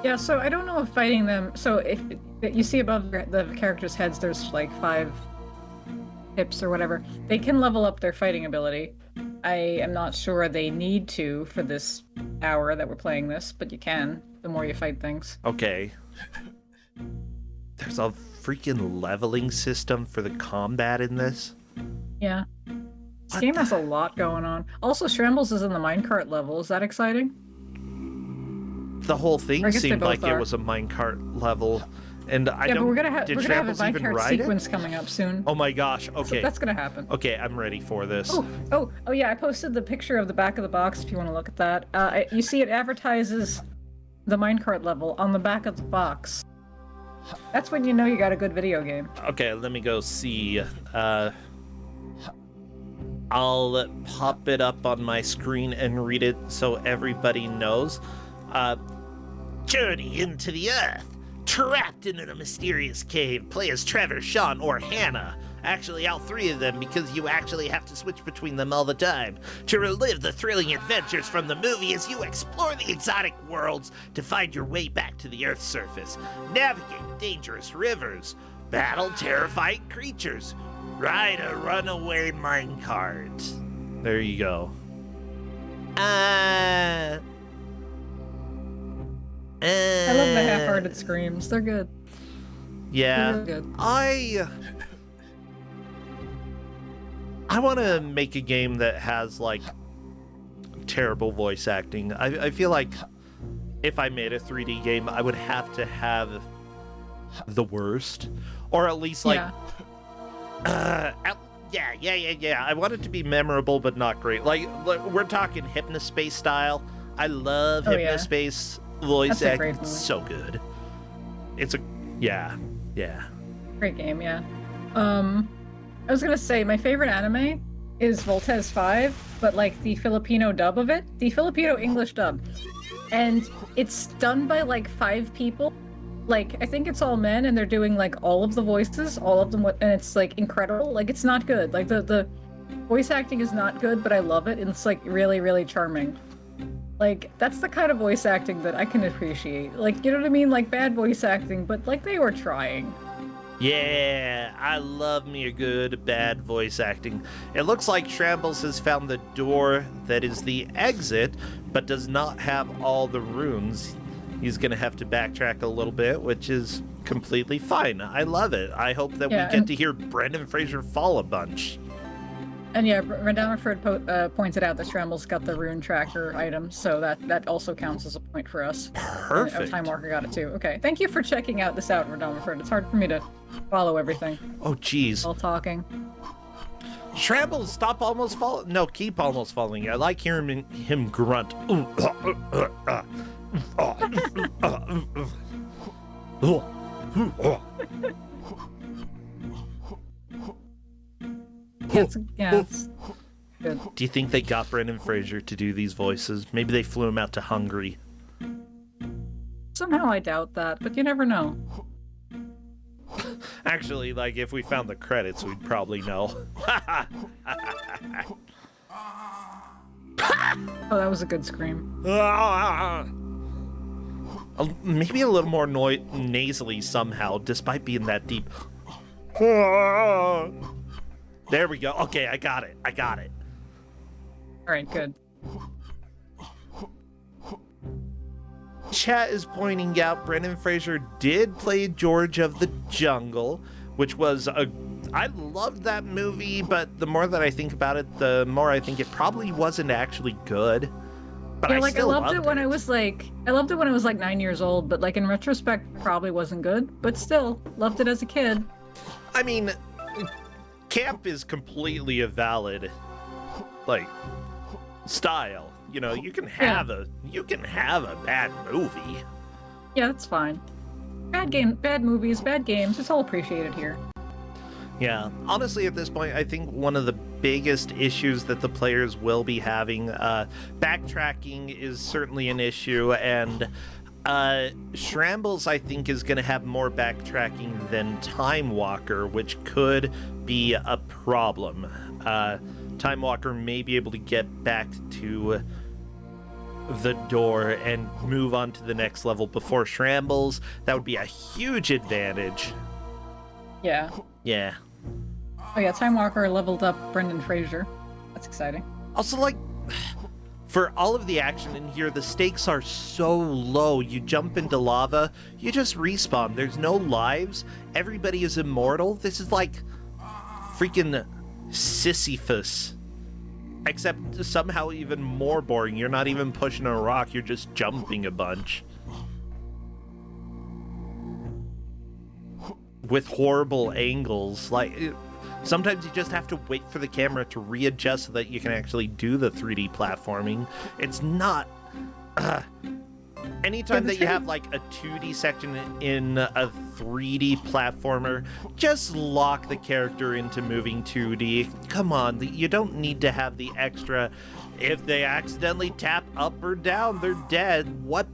Yeah, so I don't know if fighting them... So if you see above the characters' heads, there's like 5 hips or whatever. They can level up their fighting ability. I am not sure they need to for this hour that we're playing this, but you can, the more you fight things. Okay. There's a freaking leveling system for the combat in this? Yeah. This game has a lot going on. Also, Shrambles is in the minecart level. Is that exciting? The whole thing seemed like are. it was a minecart level. And I don't... But we're gonna have a minecart ride sequence coming up soon. Oh my gosh, okay. So that's gonna happen. Okay, I'm ready for this. Oh yeah, I posted the picture of the back of the box if you want to look at that. You see it advertises the minecart level on the back of the box. That's when you know you got a good video game. Okay, let me go see. I'll pop it up on my screen and read it so everybody knows. Journey into the Earth. Trapped in a mysterious cave. Play as Trevor, Sean, or Hannah. Actually, all 3 of them, because you actually have to switch between them all the time. To relive the thrilling adventures from the movie as you explore the exotic worlds to find your way back to the Earth's surface. Navigate dangerous rivers. Battle terrifying creatures. Ride a runaway minecart. There you go. I love the half-hearted screams. They're good. Yeah. They're really good. I want to make a game that has, like, terrible voice acting. I feel like if I made a 3D game, I would have to have the worst. Or at least, like... Yeah. I want it to be memorable, but not great. Like we're talking Hypnospace style. I love Hypnospace voice acting. It's so good. It's a... Yeah. Great game, yeah. I was gonna say, my favorite anime is Voltes 5, but like the Filipino dub of it. The Filipino English dub. And it's done by like 5 people. Like, I think it's all men, and they're doing like all of the voices, all of them, and it's like incredible. Like, it's not good. Like, the voice acting is not good, but I love it, and it's like really, really charming. Like, that's the kind of voice acting that I can appreciate. Like, you know what I mean? Like, bad voice acting, but like they were trying. Yeah, I love me a good bad voice acting. It looks like Shrambles has found the door that is the exit, but does not have all the runes. He's gonna have to backtrack a little bit, which is completely fine. I love it. I hope that we get to hear Brendan Fraser fall a bunch. And yeah, Randamiford pointed out that Shrambles got the rune tracker item, so that also counts as a point for us. Perfect. Time Walker got it too. Okay, thank you for checking this out, Randamiford. It's hard for me to follow everything. Oh, jeez. While talking. Shrambles, stop almost falling. No, keep almost falling. I like hearing him grunt. It's good. Do you think they got Brendan Fraser to do these voices? Maybe they flew him out to Hungary. Somehow I doubt that, but you never know. Actually, like, if we found the credits, we'd probably know. Oh, that was a good scream. Maybe a little more nasally somehow, despite being that deep. There we go. Okay, I got it. Alright, good. Chat is pointing out Brendan Fraser did play George of the Jungle, which was I loved that movie, but the more that I think about it, the more I think it probably wasn't actually good. But yeah, I like, still I loved it when I was like 9 years old, but like in retrospect, probably wasn't good, but still loved it as a kid. I mean, camp is completely a valid, like, style. You know, you can have a bad movie. Yeah, that's fine. bad movies, bad games. It's all appreciated here. Yeah, honestly, at this point, I think one of the biggest issues that the players will be having, backtracking is certainly an issue, and Shrambles, I think, is going to have more backtracking than Time Walker, which could be a problem. Time Walker may be able to get back to the door and move on to the next level before Shrambles. That would be a huge advantage. Yeah. Yeah. Oh yeah, Time Walker leveled up Brendan Fraser. That's exciting. Also, like, for all of the action in here, the stakes are so low. You jump into lava, you just respawn. There's no lives. Everybody is immortal. This is like freaking Sisyphus. Except somehow even more boring. You're not even pushing a rock, you're just jumping a bunch. With horrible angles. Like, sometimes you just have to wait for the camera to readjust so that you can actually do the 3D platforming. It's not... Anytime that you have, like, a 2D section in a 3D platformer, just lock the character into moving 2D. Come on, you don't need to have the extra... If they accidentally tap up or down, they're dead. What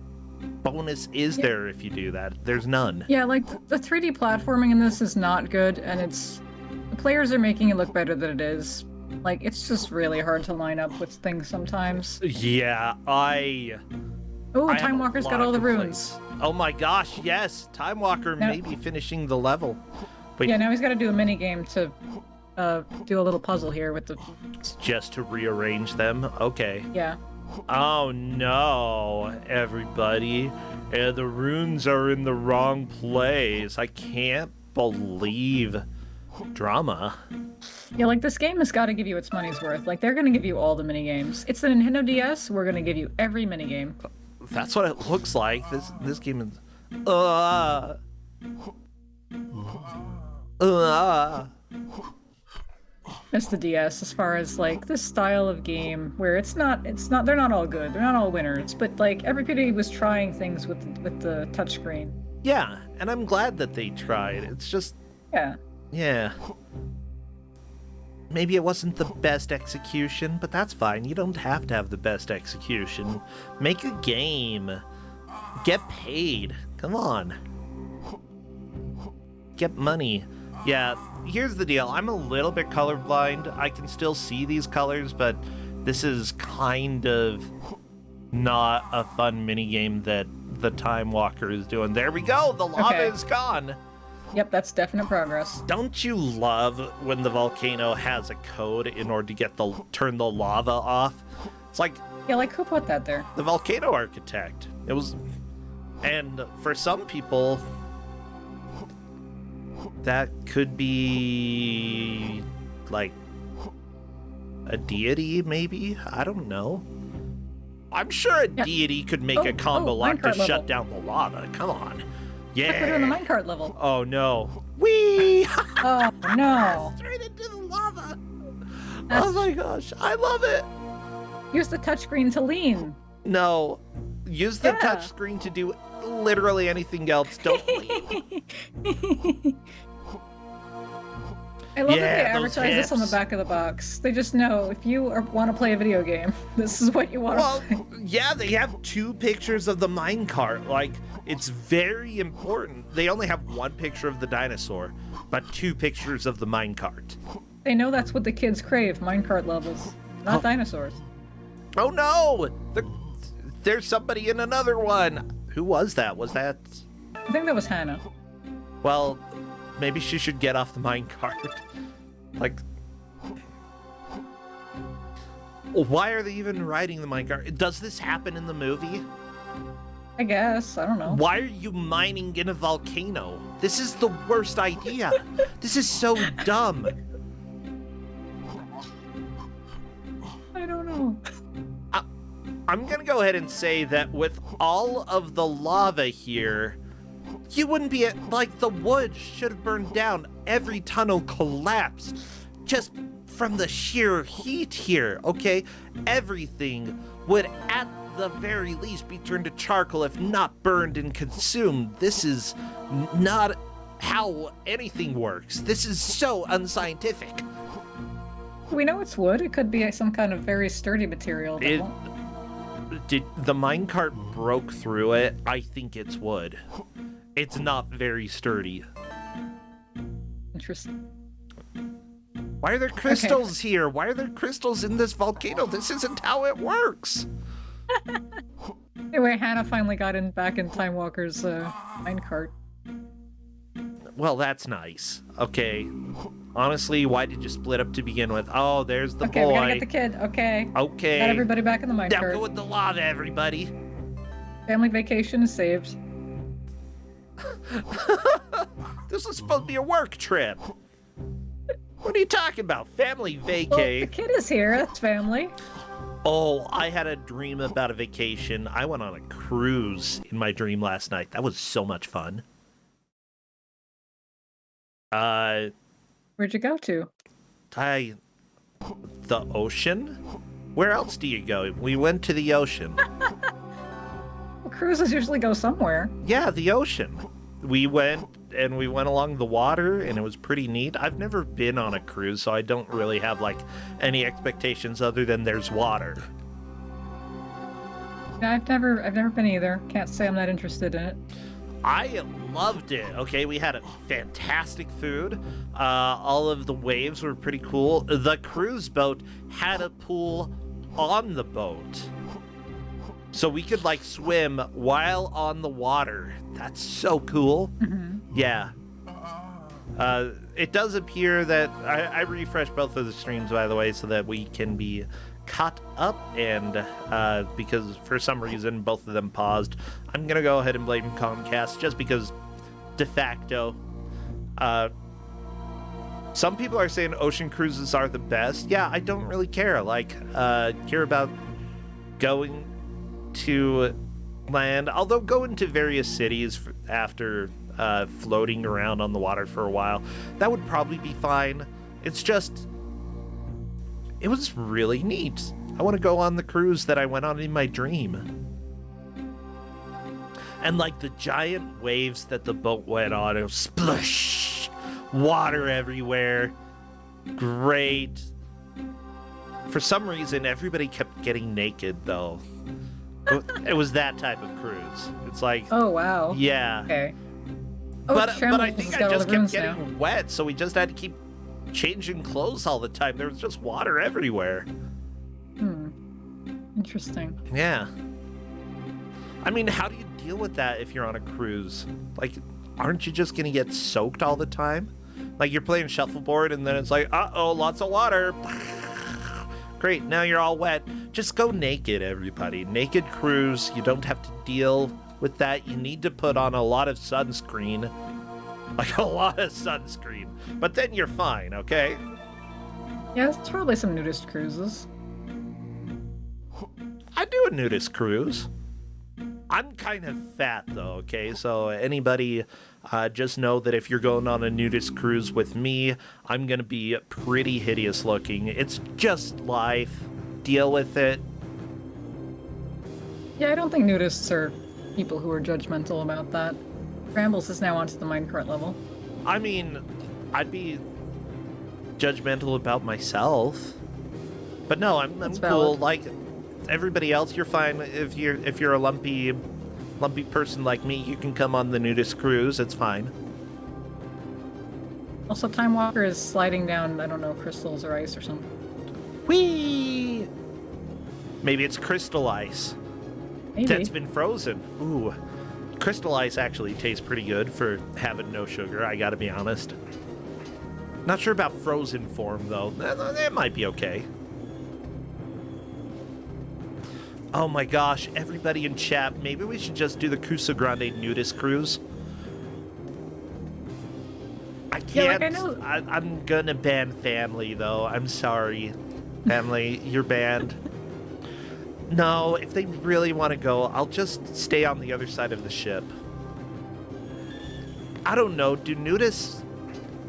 bonus is there if you do that? There's none. Yeah, like, the 3D platforming in this is not good, and the players are making it look better than it is. Like, it's just really hard to line up with things sometimes. Yeah, Oh, Time Walker's got all the runes. Oh my gosh, yes! Time Walker may be finishing the level. Wait, yeah, now he's got to do a mini game to do a little puzzle here with the... Just to rearrange them? Okay. Yeah. Oh no, everybody. The runes are in the wrong place. I can't believe drama. Yeah, like, this game has got to give you its money's worth. Like, they're going to give you all the mini games. It's the Nintendo DS, we're going to give you every mini game. That's what it looks like. This game is... It's the DS as far as, like, this style of game where it's not, they're not all good. They're not all winners. But, like, everybody was trying things with the touchscreen. Yeah, and I'm glad that they tried. It's just... Yeah. Maybe it wasn't the best execution, but that's fine. You don't have to have the best execution. Make a game. Get paid. Come on. Get money. Yeah, here's the deal. I'm a little bit colorblind. I can still see these colors, but this is kind of not a fun minigame that the Time Walker is doing. There we go. The lava is gone. Yep, that's definite progress. Don't you love when the volcano has a code in order to turn the lava off? It's like... Yeah, like, who put that there? The volcano architect. It was... And for some people, that could be... like... a deity, maybe? I don't know. I'm sure a deity could make a combo lock to shut down the lava. Come on. Yeah. Like we're doing the minecart level. Oh no. Whee! Oh no. Straight into the lava. Oh my gosh. I love it. Use the touchscreen to lean. No. Use the touchscreen to do literally anything else. Don't lean. I love that they advertise this on the back of the box. They just know if you want to play a video game, this is what you want to play. Yeah, they have 2 pictures of the minecart. Like, it's very important. They only have 1 picture of the dinosaur, but 2 pictures of the minecart. They know that's what the kids crave, minecart levels, not dinosaurs. Oh no! There's somebody in another one! Who was that? Was that... I think that was Hannah. Well... Maybe she should get off the minecart. Like... Why are they even riding the minecart? Does this happen in the movie? I guess. I don't know. Why are you mining in a volcano? This is the worst idea. This is so dumb. I don't know. I'm gonna go ahead and say that with all of the lava here, you wouldn't be like, the wood should have burned down. Every tunnel collapsed just from the sheer heat here, okay? Everything would, at the very least be turned to charcoal if not burned and consumed. This is not how anything works. This is so unscientific. We know it's wood. It could be some kind of very sturdy material. Did the minecart broke through it? I think it's wood. It's not very sturdy. Interesting. Why are there crystals here? Why are there crystals in this volcano? This isn't how it works. Anyway, Hannah finally got back in Time Walker's minecart. Well, that's nice. Okay. Honestly, why did you split up to begin with? Oh, there's the boy. Okay, we gotta get the kid. Okay. Okay. Got everybody back in the minecart. Now go with the lava, everybody. Family vacation is saved. This was supposed to be a work trip. What are you talking about? Family vacay. Well, the kid is here. That's family. Oh, I had a dream about a vacation. I went on a cruise in my dream last night. That was so much fun. Where'd you go to? The ocean? Where else do you go? We went to the ocean. Well, cruises usually go somewhere. Yeah, the ocean. We went along the water, and it was pretty neat. I've never been on a cruise, so I don't really have like any expectations other than there's water. No, I've never been either. Can't say I'm not interested in it. I loved it. Okay, we had a fantastic food. All of the waves were pretty cool. The cruise boat had a pool on the boat, so we could like swim while on the water. That's so cool. Mm-hmm. Yeah. It does appear that I refreshed both of the streams, by the way, so that we can be caught up, and because for some reason both of them paused, I'm gonna go ahead and blame Comcast just because de facto. Some people are saying ocean cruises are the best. Yeah, I don't really care. Like, care about going to land, although going to various cities after floating around on the water for a while, that would probably be fine. It's just, it was really neat. I want to go on the cruise that I went on in my dream. And like the giant waves that the boat went on, it was splash, water everywhere. Great. For some reason, everybody kept getting naked though. It was that type of cruise. It's like, oh wow. Yeah. Okay. Oh, but I think I just kept getting now. wet, so we just had to keep changing clothes all the time. There was just water everywhere. Interesting. Yeah. I mean, how do you deal with that if you're on a cruise? Like, aren't you just gonna get soaked all the time? Like, you're playing shuffleboard and then it's like, uh-oh, lots of water. Great, now you're all wet. Just go naked, everybody. Naked cruise. You don't have to deal with that. You need to put on a lot of sunscreen. Like, a lot of sunscreen. But then you're fine, okay? Yeah, there's probably some nudist cruises. I'd do a nudist cruise. I'm kind of fat, though, okay? So anybody, just know that if you're going on a nudist cruise with me, I'm going to be pretty hideous looking. It's just life. Deal with it. Yeah, I don't think nudists are people who are judgmental about that. Brambles is now onto the minecart level. I mean, I'd be judgmental about myself. But no, I'm cool. Valid. Like everybody else, you're fine. If you're a lumpy person like me, you can come on the nudist cruise. It's fine. Also, Time Walker is sliding down, I don't know, crystals or ice or something. Whee! Maybe it's crystal ice. Maybe. That's been frozen. Ooh. Crystal ice actually tastes pretty good for having no sugar, I gotta be honest. Not sure about frozen form, though. That might be okay. Oh my gosh, everybody in chat, maybe we should just do the Kusog7ande nudist cruise. I can't. Yeah, like I'm gonna ban family, though. I'm sorry. Family, you're banned. No, if they really want to go, I'll just stay on the other side of the ship. I don't know. Do nudists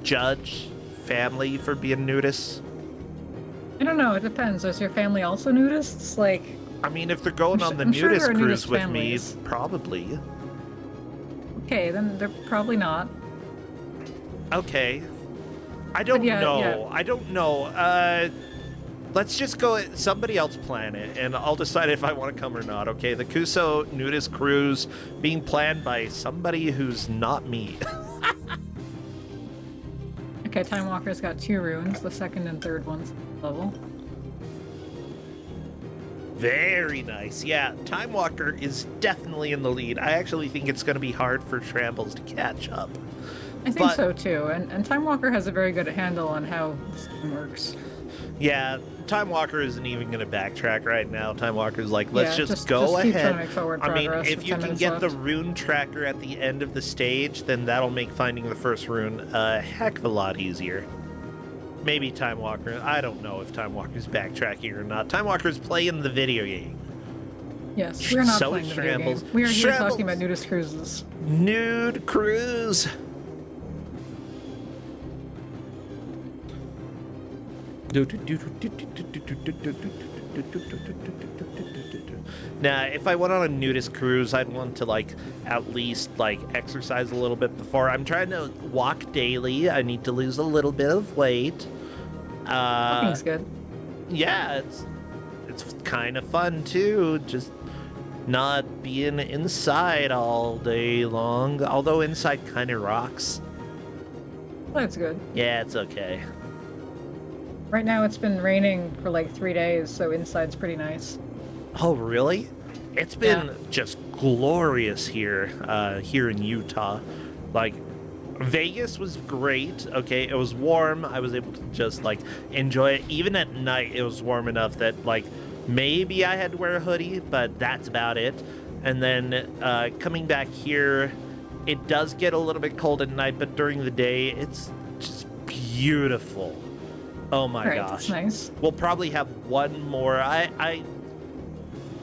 judge family for being nudists? I don't know, it depends. Is your family also nudists? Like, I mean, if they're going on the I'm sure nudist there are cruise nudist with families. me, probably. Okay, then they're probably not. Okay. I don't yeah, know. yeah. I don't know. Let's just go somebody else plan it, and I'll decide if I want to come or not, okay? The Kuso nudist cruise being planned by somebody who's not me. Okay, Time Walker's got 2 runes. The second and third one's level. Very nice. Yeah, Time Walker is definitely in the lead. I actually think it's going to be hard for Shambles to catch up. I think so too, and Time Walker has a very good handle on how this game works. Yeah, Time Walker isn't even going to backtrack right now. Time Walker's like, let's just go just keep ahead. trying to make forward I mean, progress if with you 10 can minutes get left. the rune tracker at the end of the stage, then that'll make finding the first rune a heck of a lot easier. Maybe Time Walker. I don't know if Time Walker's backtracking or not. Time Walker's playing the video game. Yes, we're not So playing the video game. Shambles. We are here Shambles. talking about nudist cruises. Nude cruise. Now, if I went on a nudist cruise, I'd want to like at least like exercise a little bit before. I'm trying to walk daily. I need to lose a little bit of weight. Walking's good. Yeah, it's kind of fun too. Just not being inside all day long. Although inside kind of rocks. That's good. Yeah, it's okay. Right now it's been raining for like 3 days, so inside's pretty nice. Oh, really? It's been just glorious here, here in Utah. Like, Vegas was great. Okay, it was warm. I was able to just like enjoy it. Even at night, it was warm enough that like maybe I had to wear a hoodie, but that's about it. And then coming back here, it does get a little bit cold at night, but during the day, it's just beautiful. Oh my gosh. That's nice. We'll probably have one more.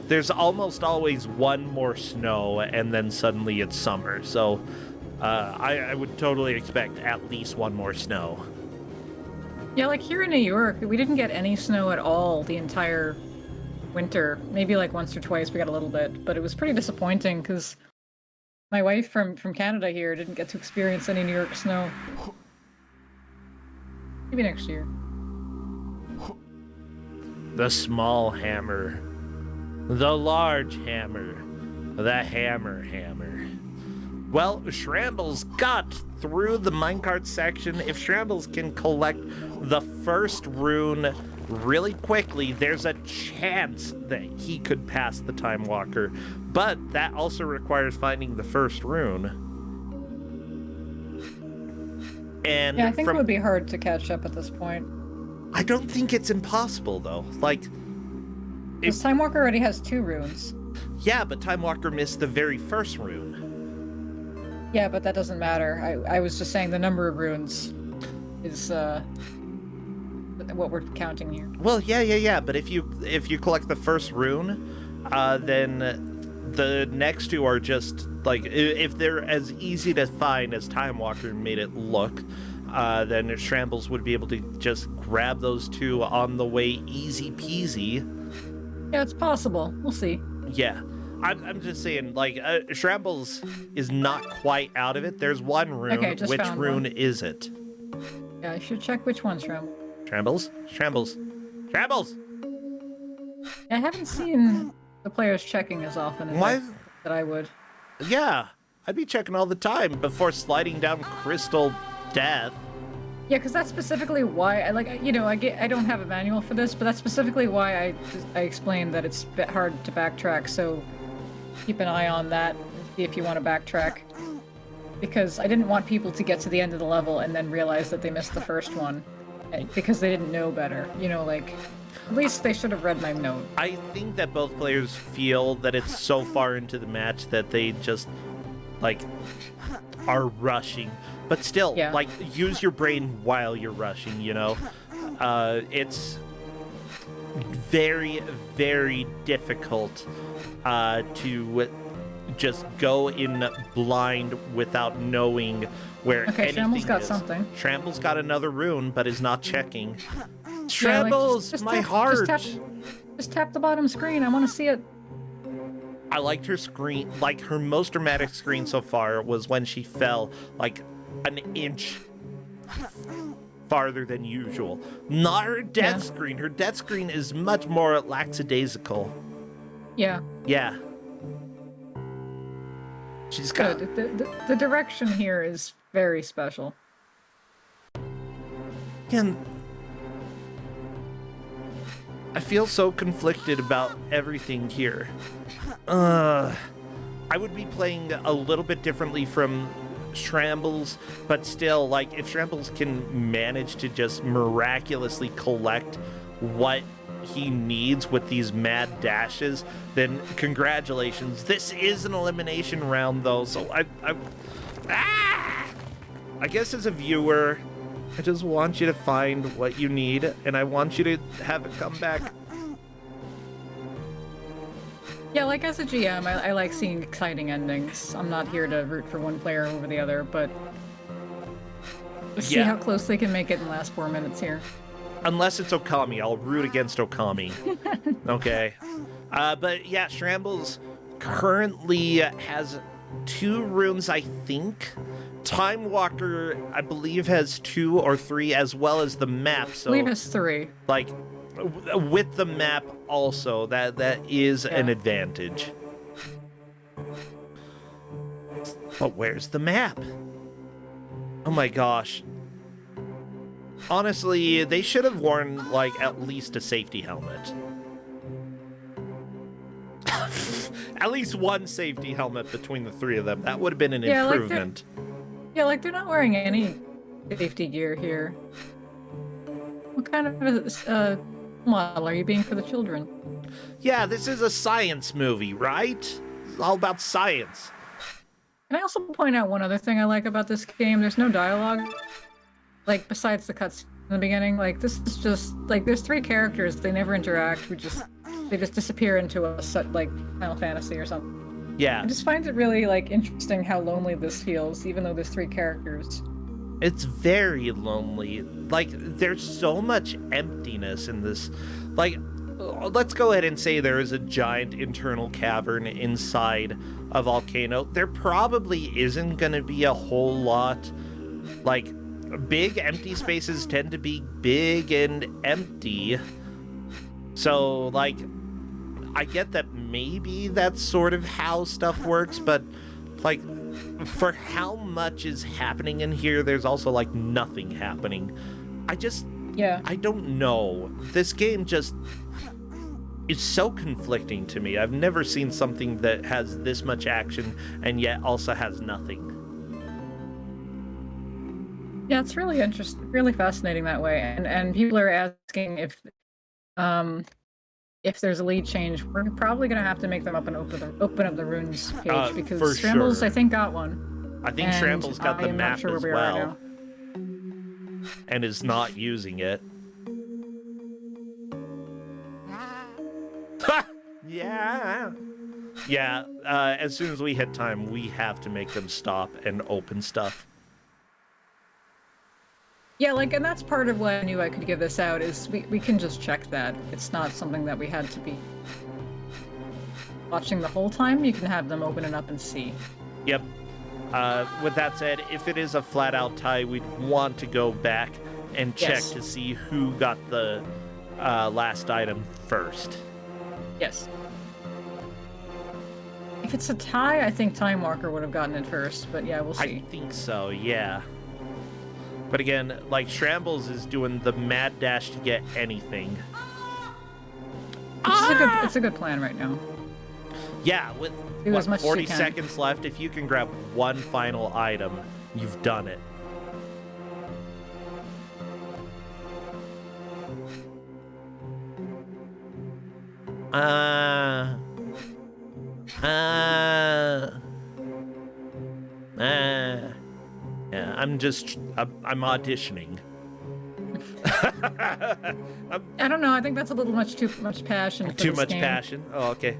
There's almost always one more snow, and then suddenly it's summer. So I would totally expect at least one more snow. Yeah, like here in New York, we didn't get any snow at all the entire winter. Maybe like once or twice we got a little bit, but it was pretty disappointing because my wife from Canada here didn't get to experience any New York snow. Maybe next year. The small hammer. The large hammer. The hammer. Well, Shrambles got through the minecart section. If Shrambles can collect the first rune really quickly, there's a chance that he could pass the Time Walker. But that also requires finding the first rune. And Yeah, I think it would be hard to catch up at this point. I don't think it's impossible, though. Like, Because Time Walker already has 2 runes. yeah, but Time Walker missed the very first rune. Yeah, but that doesn't matter. I was just saying the number of runes is what we're counting here. Well, yeah. But if you collect the first rune, then the next 2 are just like if they're as easy to find as Time Walker made it look. Then Shrambles would be able to just grab those 2 on the way, easy peasy. Yeah, it's possible. We'll see. Yeah. I'm just saying, like, Shrambles is not quite out of it. There's one rune. Okay, just Which found rune one. is it? Yeah, I should check which one's from. Shambles? I haven't seen the players checking as often as Why? that I would. Yeah, I'd be checking all the time before sliding down crystal death. Yeah, because that's specifically why I I don't have a manual for this, but that's specifically why I explained that it's a bit hard to backtrack. So keep an eye on that. See if you want to backtrack, because I didn't want people to get to the end of the level and then realize that they missed the first one because they didn't know better. At least they should have read my note. I think that both players feel that it's so far into the match that they just, like, are rushing. But still, Yeah. like, use your brain while you're rushing, It's very, very difficult to just go in blind without knowing where Okay, anything Shrambles got is. something. Shrambles got another rune, but is not checking. Yeah, like, Shrambles, just my tap- heart! Just tap the bottom screen. I want to see it. I liked her screen, like her most dramatic screen so far was when she fell like an inch farther than usual. Not her death screen. Her death screen is much more lackadaisical. Yeah. Yeah. She's got... Good. The direction here is very special. And I feel so conflicted about everything here. I would be playing a little bit differently from Shrambles, but still, like, if Shrambles can manage to just miraculously collect what he needs with these mad dashes, then congratulations. This is an elimination round, though, so I guess as a viewer, I just want you to find what you need, and I want you to have it come back. Yeah, like as a GM, I like seeing exciting endings. I'm not here to root for one player over the other, but let's see how close they can make it in the last 4 minutes here. Unless it's Okami, I'll root against Okami. Okay. But yeah, Shrambles currently has 2 runes, I think. Time Walker, I believe, has 2 or 3, as well as the map. So, I believe it's 3. Like, with the map also, that is an advantage. But where's the map? Oh my gosh. Honestly, they should have worn, like, at least a safety helmet. At least one safety helmet between the 3 of them. That would have been an improvement. Like they're not wearing any safety gear here. What kind of a model are you being for the children? Yeah, this is a science movie, right? It's all about science. Can I also point out one other thing I like about this game? There's no dialogue. Like, besides the cuts in the beginning, like, this is just, like, there's 3 characters, they never interact, they just disappear into a set, like, Final Fantasy or something. Yeah. I just find it really, like, interesting how lonely this feels, even though there's 3 characters. It's very lonely. Like, there's so much emptiness in this. Like, let's go ahead and say there is a giant internal cavern inside a volcano. There probably isn't going to be a whole lot, like, big empty spaces tend to be big and empty. So, like, I get that maybe that's sort of how stuff works, but, like, for how much is happening in here, there's also, like, nothing happening. I don't know. This game just is so conflicting to me. I've never seen something that has this much action and yet also has nothing. Yeah, it's really interesting, really fascinating that way. And people are asking if there's a lead change. We're probably gonna have to make them open up the runes page because Shrambles, I think, got one. I think Shrambles got the map as well, and is not using it. Yeah. As soon as we hit time, we have to make them stop and open stuff. Yeah, like, and that's part of why I knew I could give this out, is we can just check that. It's not something that we had to be watching the whole time. You can have them open it up and see. Yep. With that said, if it is a flat-out tie, we'd want to go back and check to see who got the last item first. Yes. If it's a tie, I think Time Walker would have gotten it first, but yeah, we'll see. I think so, yeah. But again, like, Shrambles is doing the mad dash to get anything. It's a good plan right now. Yeah, with 40 seconds left, if you can grab one final item, you've done it. Yeah, I'm auditioning. I don't know. I think that's a little too much passion. Too much passion? Oh, okay.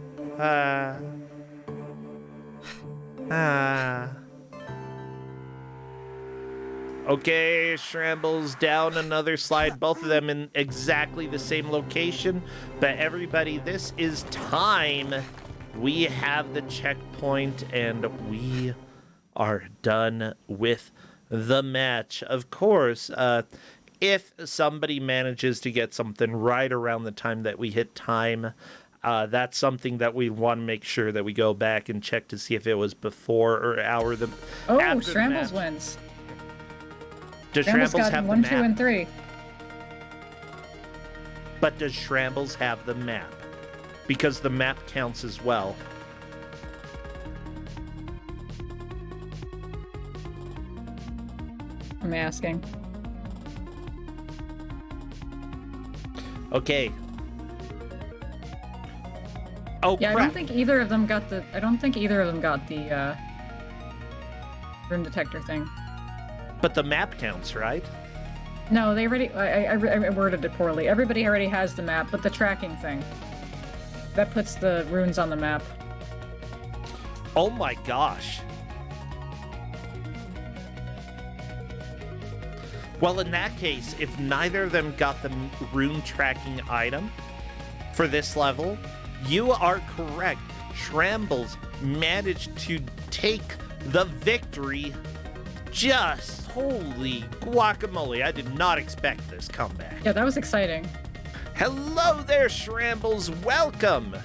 Okay, Shrambles down another slide, both of them in exactly the same location. But everybody, this is time. We have the checkpoint, and we are done with the match. Of course, if somebody manages to get something right around the time that we hit time, that's something that we want to make sure that we go back and check to see if it was before or after the Shrambles match. wins. Does Shrambles Shrambles got have 1, the 2, map? and 3. But does Shrambles have the map? Because the map counts as well. I'm asking. Okay. Oh, Yeah, crap. I don't think either of them got the room detector thing. But the map counts, right? No, they already. I worded it poorly. Everybody already has the map, but the tracking thing that puts the runes on the map. Oh my gosh. Well, in that case, if neither of them got the rune tracking item for this level, you are correct. Shrambles managed to take the victory. Just holy guacamole. I did not expect this comeback. Yeah, that was exciting. Hello there, Shrambles. Welcome.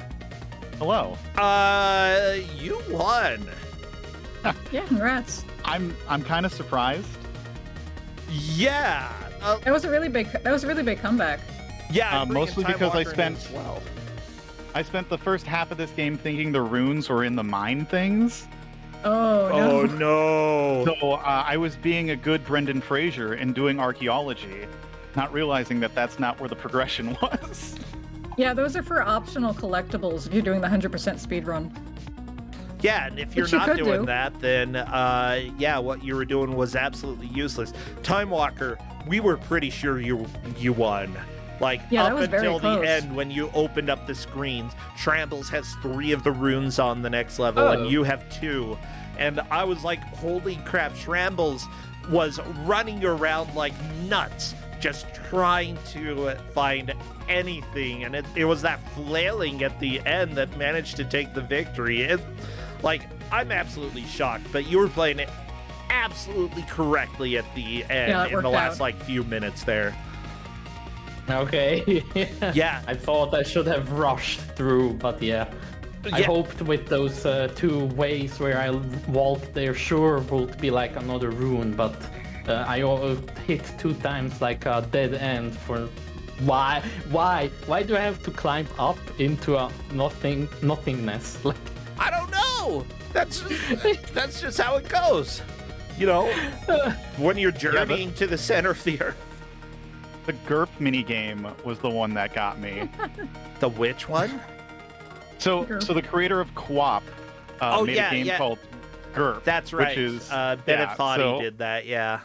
Hello. You won. Yeah, congrats. I'm kind of surprised. Yeah. That was a really big comeback. Yeah. I'm bringing mostly Time because I Walker in spent as well. I spent the first half of this game thinking the runes were in the mine things. Oh no. Oh no. So I was being a good Brendan Fraser and doing archaeology, not realizing that that's not where the progression was. Yeah, those are for optional collectibles if you're doing the 100% speedrun. Yeah, and if you're Which you not could doing do. that, then yeah, what you were doing was absolutely useless. Time Walker, we were pretty sure you won. Like Yeah, that up was very until the close. end when you opened up the screens, Shrambles has 3 of the runes on the next level, and you have 2. And I was like, holy crap, Shrambles was running around like nuts, just trying to find anything, and it was that flailing at the end that managed to take the victory. Like, I'm absolutely shocked, but you were playing it absolutely correctly at the end Yeah, it in the worked last out. like few minutes there. Okay. Yeah. I thought I should have rushed through, but yeah. I Yeah. hoped with those 2 ways where I walked there, sure would be like another rune, but I hit 2 times like a dead end for. Why do I have to climb up into a nothingness? Like, I don't know. That's just how it goes. You know, when you're journeying to the center of the earth. The GURP minigame was the one that got me. The which one? So GURP. the creator of Co-op made yeah, a game yeah. called GURP. That's right. Which is, Benettati so- did that, yeah.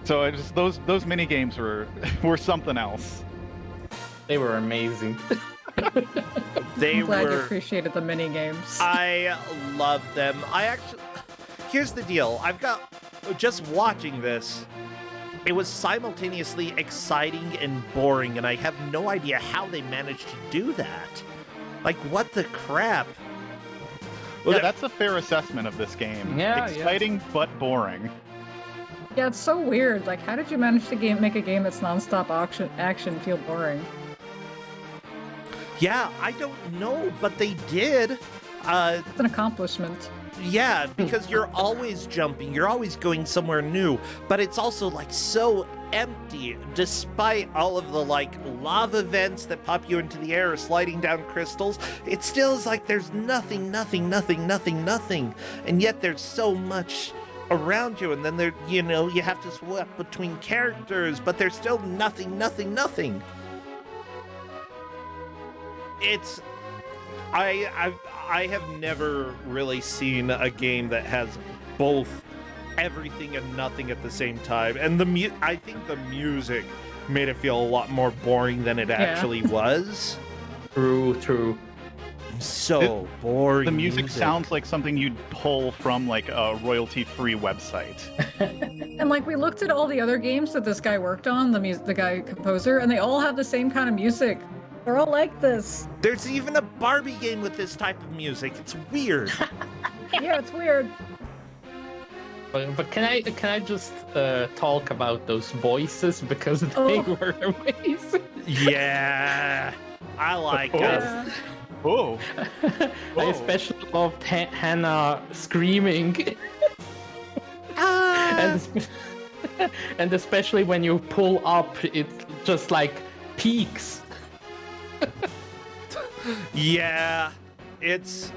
So it just, those mini games were something else. they were amazing. They I'm glad you were. appreciated the mini games. I love them. Here's the deal. I've got. Just watching this, it was simultaneously exciting and boring, and I have no idea how they managed to do that. Like, what the crap? Yeah, that's a fair assessment of this game. Yeah, Exciting but boring. Yeah, it's so weird. Like, how did you manage to make a game that's nonstop action feel boring? Yeah, I don't know, but they did. It's an accomplishment. Yeah, because you're always jumping, you're always going somewhere new, but it's also like so empty despite all of the like lava vents that pop you into the air or sliding down crystals. It still is like there's nothing. And yet there's so much around you, and then there, you know, you have to swap between characters, but there's still nothing. It's I have never really seen a game that has both everything and nothing at the same time. And I think the music made it feel a lot more boring than it actually was. True. So boring. The music sounds like something you'd pull from like a royalty-free website. And like we looked at all the other games that this guy worked on, the guy composer, and they all have the same kind of music. They're all like this. There's even a Barbie game with this type of music. It's weird. Yeah, it's weird. But can I just talk about those voices because they were amazing. Yeah, I like Oh. us. Oh, I especially loved Hannah screaming, and especially when you pull up, it just like peaks. Yeah, it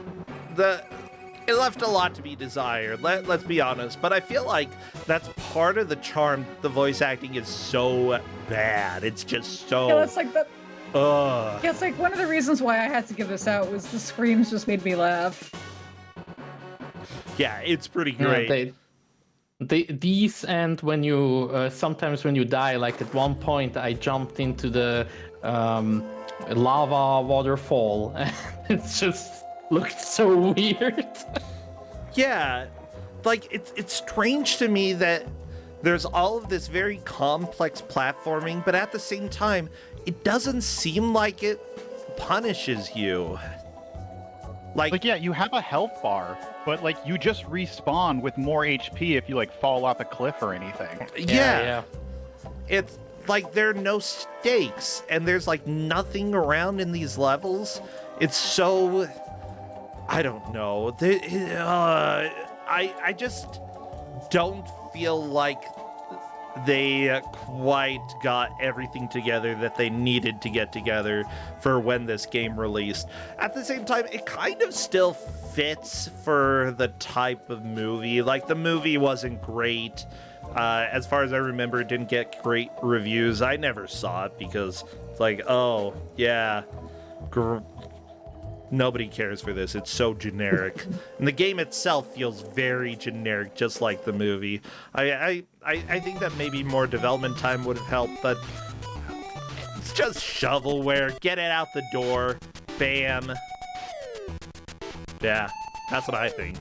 left a lot to be desired. Let's be honest, but I feel like that's part of the charm. The voice acting is so bad. It's just so. Yeah, that's like that. Ugh. Yeah, it's like one of the reasons why I had to give this out was the screams just made me laugh. Yeah, it's pretty Yeah, great. these and when you sometimes when you die, like at one point I jumped into the lava waterfall and it just looked so weird. Yeah, like it's strange to me that there's all of this very complex platforming, but at the same time, it doesn't seem like it punishes you. like yeah, you have a health bar, but like you just respawn with more HP if you like fall off a cliff or anything. Yeah. It's like there are no stakes, and there's like nothing around in these levels. It's so, I don't know. I just don't feel like they quite got everything together that they needed to get together for when this game released. At the same time, it kind of still fits for the type of movie. Like, the movie wasn't great. As far as I remember, it didn't get great reviews. I never saw it because it's like, oh, yeah, nobody cares for this. It's so generic. And the game itself feels very generic, just like the movie. I think that maybe more development time would have helped, but it's just shovelware. Get it out the door. Bam. Yeah, that's what I think.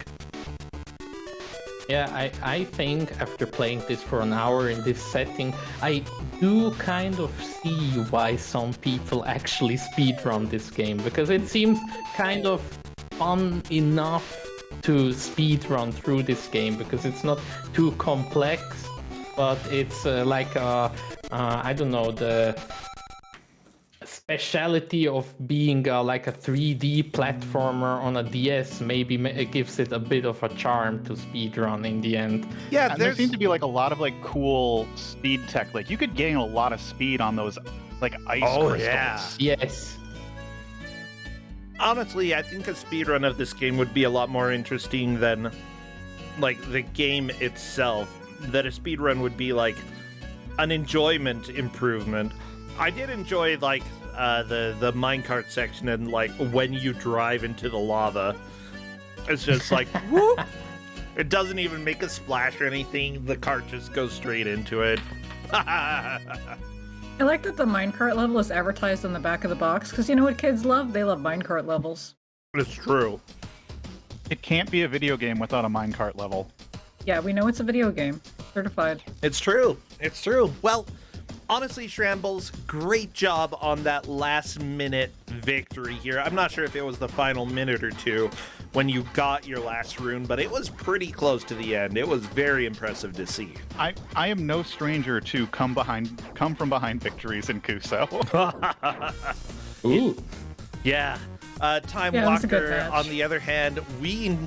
Yeah, I think after playing this for an hour in this setting, I do kind of see why some people actually speedrun this game, because it seems kind of fun enough to speedrun through this game, because it's not too complex, but it's I don't know, the speciality of being like a 3D platformer on a DS maybe it gives it a bit of a charm to speedrun in the end. Yeah, And there seems to be like a lot of like cool speed tech. Like you could gain a lot of speed on those like ice crystals. Yeah. Yes. Honestly, I think a speedrun of this game would be a lot more interesting than like the game itself. That a speedrun would be like an enjoyment improvement. I did enjoy like the minecart section and like when you drive into the lava. It's just like whoop. It doesn't even make a splash or anything. The cart just goes straight into it. I like that the minecart level is advertised on the back of the box, because you know what kids love? They love minecart levels. It's true. It can't be a video game without a minecart level. Yeah, we know it's a video game. Certified. It's true. It's true. Well, honestly, Shrambles, great job on that last minute victory here. I'm not sure if it was the final minute or two when you got your last rune, but it was pretty close to the end. It was very impressive to see. I am no stranger to come from behind victories in Kuso. Ooh. Yeah. Time Yeah, it was a good Walker, match. on the other hand, we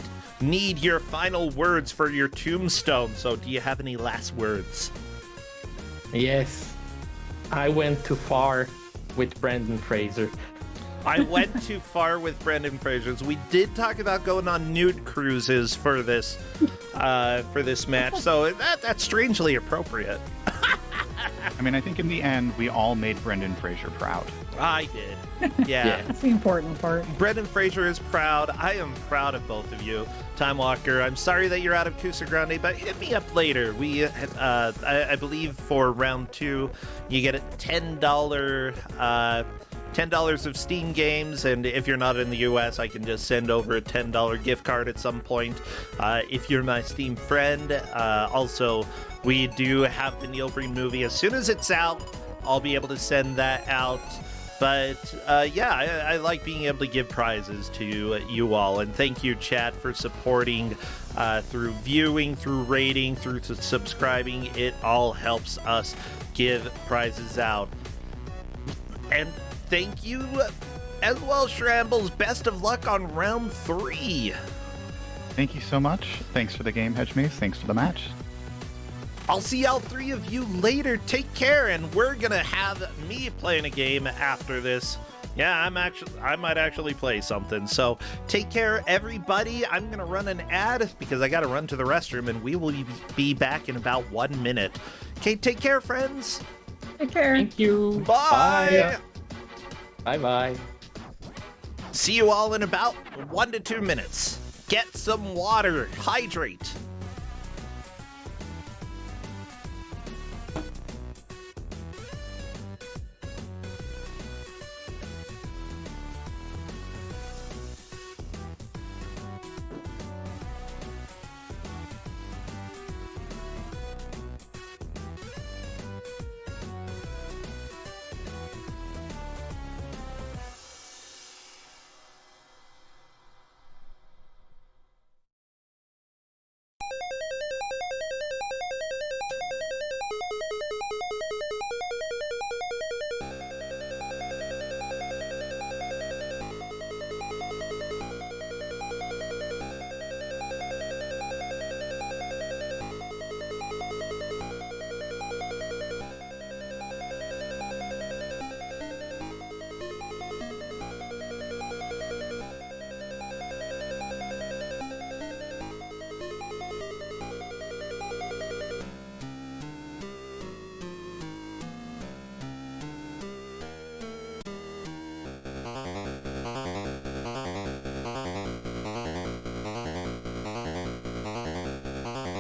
need your final words for your tombstone. So do you have any last words? Yes. I went too far with Brendan Fraser. I went too far with Brendan Fraser's. We did talk about going on nude cruises for this match, so that's strangely appropriate. I mean, I think in the end, we all made Brendan Fraser proud. I did. Yeah. That's the important part. Brendan Fraser is proud. I am proud of both of you. Time Walker, I'm sorry that you're out of Kusog7ande, but hit me up later. We, I believe for round 2, you get a $10 $10 of Steam games, and if you're not in the US, I can just send over a $10 gift card at some point. If you're my Steam friend, also, we do have the Neil Breen movie. As soon as it's out, I'll be able to send that out. But yeah, I like being able to give prizes to you all, and thank you, chat, for supporting through viewing, through rating, through subscribing. It all helps us give prizes out. And thank you as well, Shrambles. Best of luck on round 3. Thank you so much. Thanks for the game, Hedgemoose. Thanks for the match. I'll see all 3 of you later. Take care, and we're gonna have me playing a game after this. Yeah, I might actually play something. So take care, everybody. I'm gonna run an ad because I gotta run to the restroom, and we will be back in about 1 minute. Okay, take care, friends. Take care. Thank you. Bye. Bye-bye. See you all in about 1 to 2 minutes. Get some water. Hydrate.